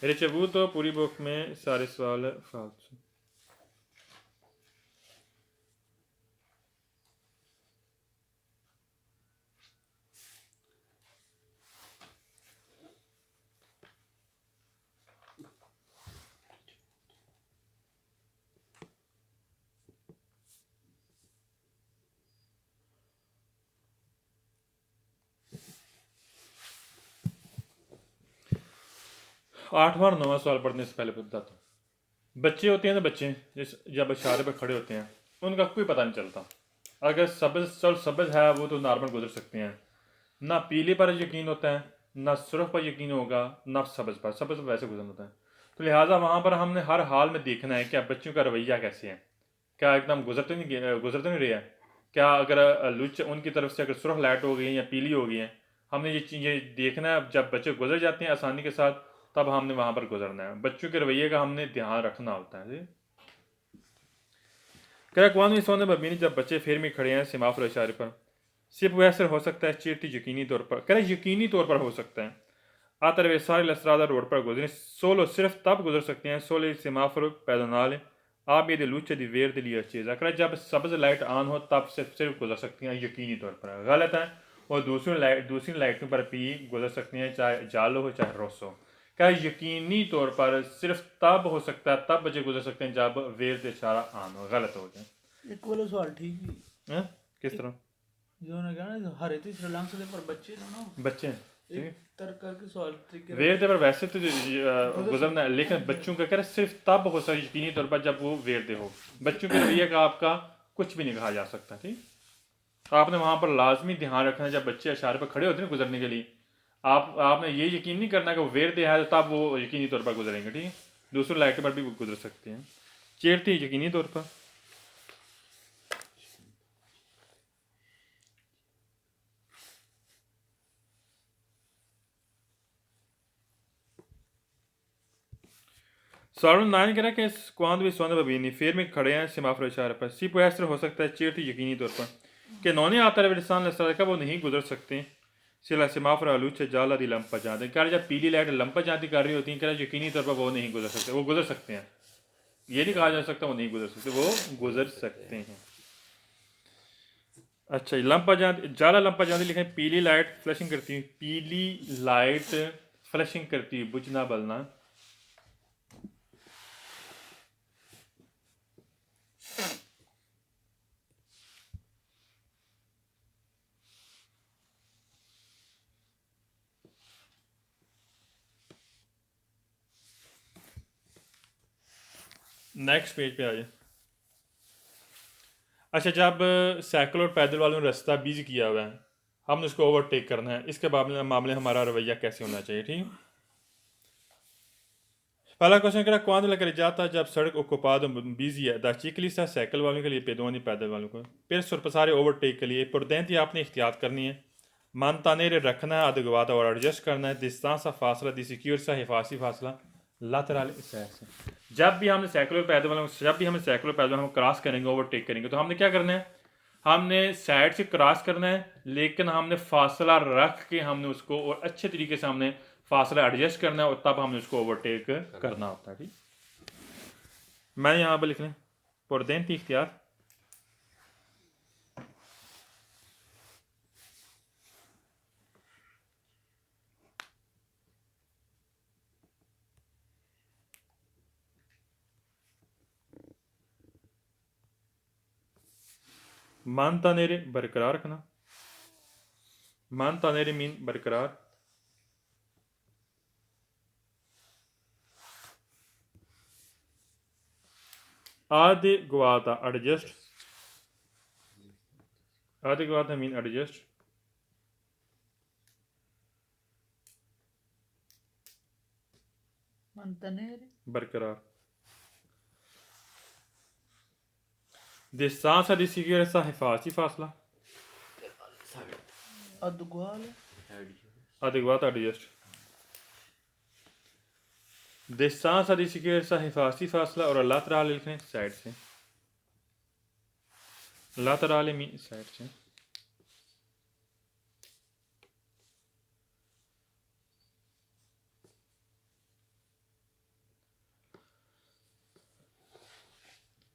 रिचेवूतो पूरी बुक में सारे सवाल फालतू। आठवां और 9वां सवाल पढ़ने से पहले बताता हूँ, बच्चे होते हैं तो बच्चे जब इशारे पर खड़े होते हैं उनका कोई पता नहीं चलता। अगर सब्ज़ है वो तो नॉर्मल गुजर सकते हैं, ना पीले पर यकीन होता है, ना सुर्ख पर यकीन होगा, ना सब्ज़ पर वैसे गुजरना होता है। तो लिहाजा वहाँ पर हमने हर हाल में देखना है क्या बच्चों का रवैया कैसे है, क्या एकदम गुजरते नहीं रहे हैं, क्या अगर लुच उनकी तरफ से अगर सुर्ख लाइट हो गई है या पीली हो गई है, हमने ये चीज़ें देखना है। जब बच्चे गुजर जाते हैं आसानी के साथ तब हमने वहाँ पर गुजरना है, बच्चों के रवैये का हमने ध्यान रखना होता है जी। कह कौन सोने बबीनी जब बच्चे फेर में खड़े हैं सिमाफर इशारे पर, सिर्फ वह असर हो सकता है चीरती यकीनी तौर पर, कह यकीनी तौर पर हो सकता है। आतर वे सारे लसरादा रोड पर गुजरे सोलो सिर्फ तब गुजर सकते हैं सोले सिमाफर पैदनाल आप ये लूचे दी वेर दिली चीज़ अगर जब सब्ज लाइट ऑन हो तब सिर्फ गुजर सकती हैं यकीनी तौर पर, गलत है। और दूसरी लाइटों पर भी गुजर सकती हैं, चाहे जालो हो चाहे रोस हो। क्या यकीनी तौर पर सिर्फ तब हो सकता है, तब बच्चे गुजर सकते हैं जब वेर से इशारा ऑन हो, गलत हो जाए। एक वाला सवाल ठीक ही किस तरह जो ने कहा ना हरे थे श्रीलंका से पर बच्चे दोनों बच्चे एक तरह करके सवाल तरीके वेर दे पर वैसे तो गुजरना है, लेकिन बच्चों का कह रहे सिर्फ तब हो सकता है यकीनी तौर पर जब वो वेर दे हो। बच्चों के रवैये का आपका कुछ भी नहीं कहा जा सकता, ठीक। आपने वहाँ पर लाजमी ध्यान रखना है जब बच्चे इशारे पर खड़े होते हैं गुजरने के लिए, आपने ये यकीन नहीं करना कि वो वेर दे है तो तब वो यकीनी तौर पर गुजरेंगे, ठीक है। दूसरी लाइट पर भी गुजर सकते हैं, चेरती यकीनी तौर पर। सारुन नाइन कह रहा है कि क्वांद भी सोने बबीनी फेर में खड़े हैं सिमाफर इशारे पर, सी ऐसा हो सकता है चेरती यकीनी तौर पर कि नौने आता है का वो नहीं गुजर सकते। सिला सिमाफर आलूचे जाला दी लंपा जाते कह जब पीली लाइट लंपा जाती कर रही होती है, कह यकीनी तौर पर वो नहीं गुजर सकते, वो गुजर सकते हैं। ये नहीं कहा जा सकता वो नहीं गुजर सकते, वो गुजर सकते हैं। अच्छा लंपा जाती जाला लंपा जाती लिखे पीली लाइट फ्लैशिंग करती है, पीली लाइट फ्लैशिंग करती है, बुझना बलना। नेक्स्ट पेज पे आ जाए। अच्छा जब साइकिल और पैदल वालों ने रास्ता बिजी किया हुआ है, हमने उसको ओवरटेक करना है, इसके मामले हमारा रवैया कैसे होना चाहिए, ठीक। पहला क्वेश्चन करा कौन लेकर जाता जब सड़क ओकुपाद बिजी है द चिकलिस्ट साइकिल वालों के लिए पेदोनी पैदल वालों को, फिर सुरपसारे ओवरटेक के लिए पुरदेंती आपने एहतियात करनी है, मन तानेरे रखना है, अदगवाद और एडजस्ट करना है, डिस्टेंस सा फासला दी सिक्योर सा हिफाजी फासला लातराल से। जब भी हमने साइकिल और पैदल वालों जब भी हमें साइकिल और पैदल हम क्रॉस करेंगे ओवरटेक करेंगे तो हमने क्या करना है, हमने साइड से क्रॉस करना है, लेकिन हमने फासला रख के हमने उसको और अच्छे तरीके से हमने फासला एडजस्ट करना है और तब हमने उसको ओवरटेक करना होता है, ठीक। मैं यहाँ पर लिख लें पुरदेंती इख्तियार। मान तानेरे बरकरार रखना, मान तानेरे मीन बरकरार, आधे गवाता एडजस्ट, आधे गवाता मीन एडजस्ट, mantenere बरकरार। distanza di sicurezza हिफाजी फासला, adeguale adeguato adjust। distanza di sicurezza हिफाजी फासला और laterale लिखें साइड से, laterale मीन साइड से।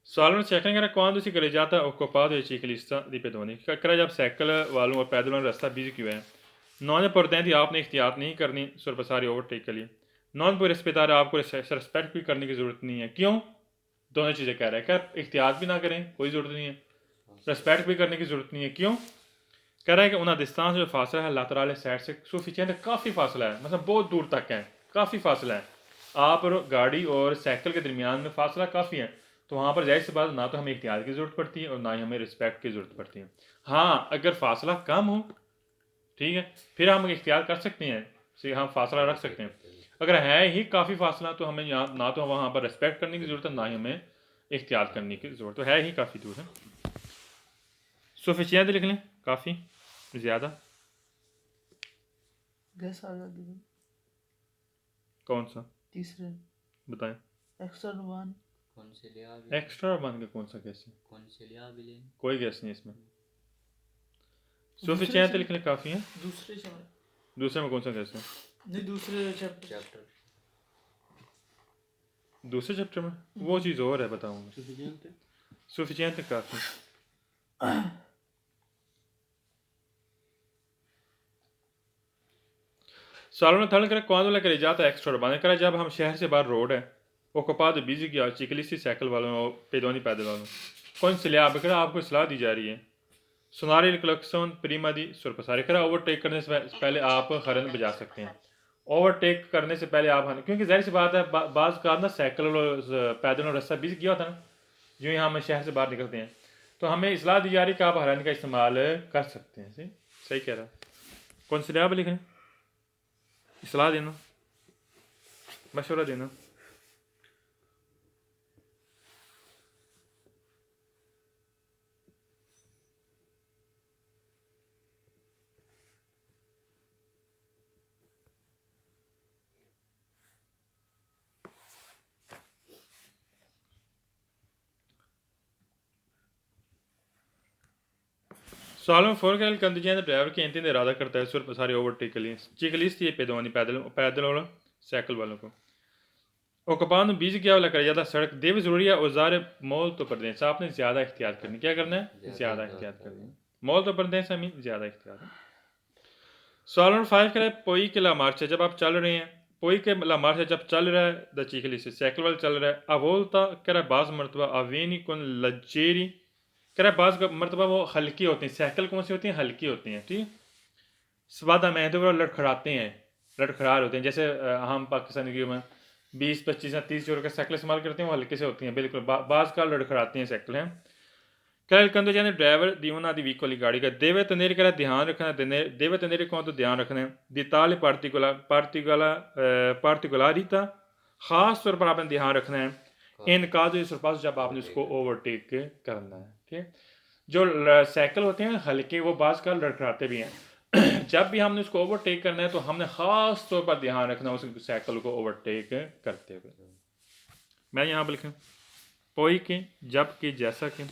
सालों चेकिंग करा कौन दूसरी करे जाता है ओक्यूपाद है चिकलिस्ता दी पेदोनी करा जब साइकिल वालों और पैदल वालों रास्ता बिजी क्यों है, नॉन पुरदेंती आपने एहतियात नहीं करनी सुरपसारी ओवरटेक के लिए, नॉन पूरे रिश्तेदार आपको रिस्पेक्ट भी करने की ज़रूरत नहीं है, क्यों दोनों चीज़ें कह रहा है, क्या एहतियात भी ना करें कोई ज़रूरत नहीं है, रिस्पेक्ट भी करने की ज़रूरत नहीं है, क्यों कह रहा है कि उन्हें डिस्टेंस जो फासला है लातराल साइड से सुफिशिएंट काफ़ी फासला है, मतलब बहुत दूर तक है, काफ़ी फासला है, आप और गाड़ी और साइकिल के दरमियान में फासला काफ़ी है, तो वहाँ पर जाहिर सी बात ना तो हमें एहतियात की ज़रूरत पड़ती है और ना ही हमें रिस्पेक्ट की ज़रूरत पड़ती है। हाँ, अगर फासला कम हो, ठीक है, फिर हम एहतियात कर सकते हैं, से हम फासला रख सकते हैं। अगर है ही काफ़ी फासला तो हमें यहाँ ना तो वहाँ पर रिस्पेक्ट करने की ज़रूरत है, ना ही हमें एहतियात करने की ज़रूरत, तो है ही काफ़ी दूर है। सफिशिएंट लिख लें, काफ़ी ज़्यादा। गैस आ गया कौन सा तीसरे बताएं? एक्स्ट्रा वन एक्स्ट्रा वन का कौन सा गैस है? कोई गैस नहीं इसमें। सफिशिएंट लिख लें, काफ़ी है। दूसरे चार दूसरे में कौन सा गैस है? नहीं दूसरे चैप्टर दूसरे चैप्टर में वो चीज़ और है, बताऊँगा। सफिशिएंट काफ़ी। Salone Thalkara quando la carreggiata extra urbana जब हम शहर से बाहर रोड है occupato busy की ciclisti साइकिल वालों और pedoni पैदल वालों consigliare बकरा आपको सलाह दी जा रही है सुनारी क्लक्सन प्रीमा दी सुरपसारी करा ओवरटेक करने से पहले आप हॉर्न बजा सकते हैं। ओवरटेक करने से पहले आप क्योंकि जाहिर सी बात है बाज़ कार ना साइकिल और पैदल और रास्ता बिजी किया होता है ना, जो यहाँ हम शहर से बाहर निकलते हैं तो हमें सलाह दी जा रही है कि आप हॉर्न का इस्तेमाल कर सकते हैं। सही कह रहा है, consigliare लिखें, सलाह देना, मशवरा देना। Salome fuori il contingente driver के इंतजार इरादा करता है सुर सारे ओवरटेक के लिए चिकलिस्ट ये पेदवानी पैदल और साइकिल वालों को ओकपान बीज क्या वाला कर ज़्यादा सड़क देव ज़रूरी है औजार मॉल तो पर दें आपने ज़्यादा एहतियात करनी, क्या करना है? ज़्यादा एहतियात करनी है। मॉल तो पर दें हमें ज़्यादा एहतियात है। सॉलन 5 करे पोई के ला मार्च जब आप चल रहे हैं, पोई के ला मार्च जब चल रहा है द चिकलिस्ट साइकिल वाला चल रहा है अवोलता करे बाज मरतबा अवेनी कौन लजेरी करे बाज मरतबा वो हल्की होती हैं। साइकिल कौन सी होती हैं? हल्की होती हैं, ठीक। स्वादा में तो वो लड़खड़ाते हैं, लड़खड़ा होते हैं। जैसे हम पाकिस्तानी की में 20-25 या 30 यूरो का साइकिल इस्तेमाल करते हैं, वो हल्के से होती हैं बिल्कुल, बाज का लड़खड़ाती हैं साइकिल हैं। कल कंदो जाने ड्राइवर दीवना दी वीक वाली गाड़ी का देवे तनेरे का ध्यान रखना, देवे तनेरे कौन तो ध्यान रखना है दिताले पार्टिकुलरिता खास तौर पर आपने ध्यान रखना है इन काजों सरपास जब आपने उसको ओवरटेक करना है, ठीक। जो साइकिल होते हैं हल्के वो बाज का लड़खड़ाते भी हैं जब भी हमने उसको ओवरटेक करना है तो हमने ख़ास तौर पर ध्यान रखना उस साइकिल को ओवरटेक करते हुए। मैं यहाँ पर लिखूँ पोई के जब के जैसा कि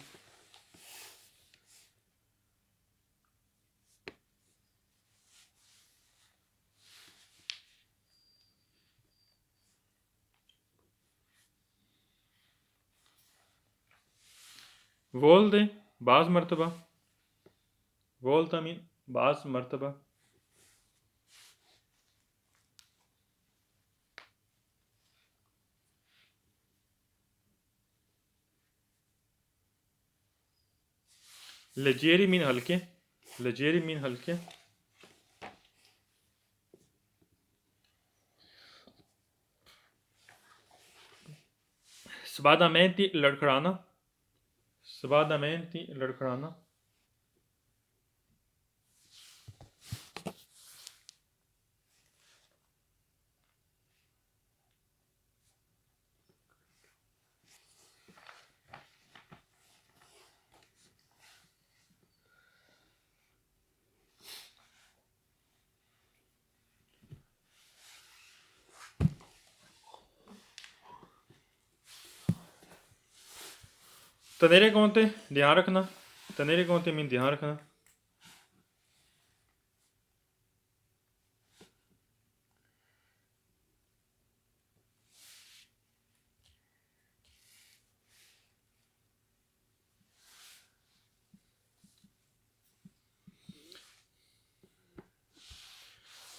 वोल दे बाज मरतबा वोल तमीन बाज मरतबा लजेरी मीन हल्के, लजेरी मीन हल्के सबादामेंती लड़खड़ाना, सबादामेंती लड़खड़ाना तनेरे कौन थे ध्यान रखना, तनेरे कौन थे मीन ध्यान रखना।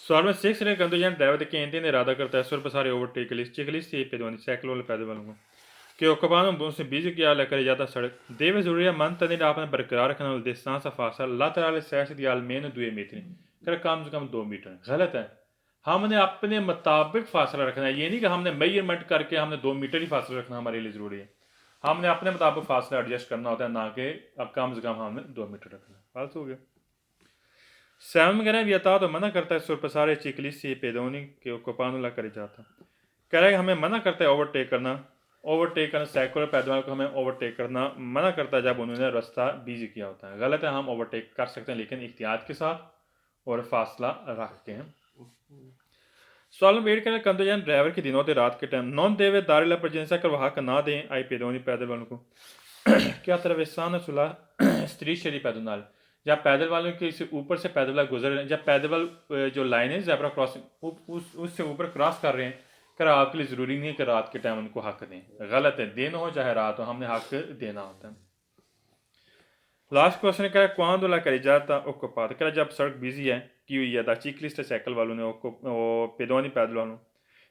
सवाल में 6 रे कंदो जान ड्राइवर के इंतजार इरादा करता है सुर पर सारे ओवरटेक लिस्ट चेकलिस्ट ये पेदवानी साइकिल वाले पैदल वालों को कि ओकबान से बीज किया लेकर जाता सड़क देवे जरूरी है मन तने आपने बरकरार रखना डिस्टेंस फासला ला तराले सैर से दियाल मेन 2 मीटर कर कम से कम 2 मीटर गलत है। हमने अपने मुताबिक फासला रखना है। ये नहीं कि हमने मेजरमेंट करके हमने 2 मीटर ही फासला रखना हमारे लिए ज़रूरी है। हमने अपने मुताबिक फासला एडजस्ट करना होता है, ना कि अब कम से कम हमने 2 मीटर रखना है। फालतू हो गया। 7 कह रहे हैं व्यता तो मना करता है सुरपसारे चिकलिसी पेदोनी के कोपानुला करे जाता। कह रहा है हमें मना करता है ओवरटेक करना साइकिल पैदल को हमें ओवरटेक करना मना करता है जब उन्होंने रास्ता बिजी किया होता है। गलत है, हम ओवरटेक कर सकते हैं लेकिन एहतियात के साथ और फासला रख के हैं। सवाल वेट करें कंदोजन ड्राइवर के दिनों रात के टाइम नॉन देवे दारिला पर जिनसा कर वहाँ का ना दें आई पेदोनी पैदल वालों को क्या तरफ एहसान सुलह स्त्री शरी पैदल नाल जब पैदल वालों के इसे ऊपर से पैदल वाले गुजर रहे हैं, जब पैदल वाल जो लाइन है ज़ेब्रा क्रॉसिंग उससे ऊपर क्रॉस कर रहे हैं, कर आपके लिए ज़रूरी नहीं है कि रात के टाइम उनको हक दें। गलत है, दिन हो चाहे रात हो, हमने हक देना होता है। लास्ट क्वेश्चन क्या है क्वांदोला करी जाता ओक्यूपाद क्या जब सड़क बिजी है की हुई है दा चिकलिस्ट साइकिल वालों ने पेदोनी पैदल वालों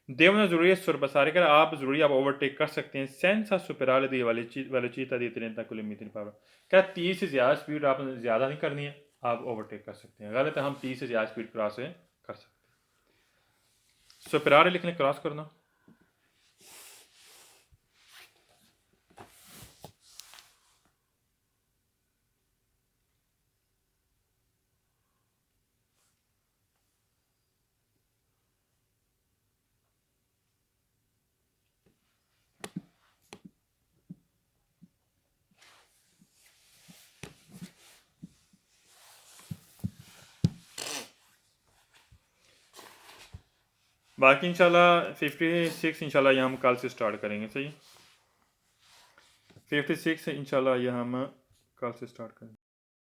देवना जरूरी है सुरबसारे कर आप जरूरी आप ओवरटेक कर सकते हैं सेंसा सुपराले दी वाली चीता दी 30 किलोमीटर पर क्या 30 से ज़्यादा स्पीड आपने ज़्यादा नहीं करनी है, आप ओवरटेक कर सकते हैं। गलत है, हम 30 से ज़्यादा स्पीड क्रॉस कर सकते हैं। सुपराले लिखने क्रॉस करना बाकी इंशाल्लाह 56 इंशाल्लाह ये हम कल से स्टार्ट करेंगे। सही 56 इंशाल्लाह ये हम कल से स्टार्ट करेंगे।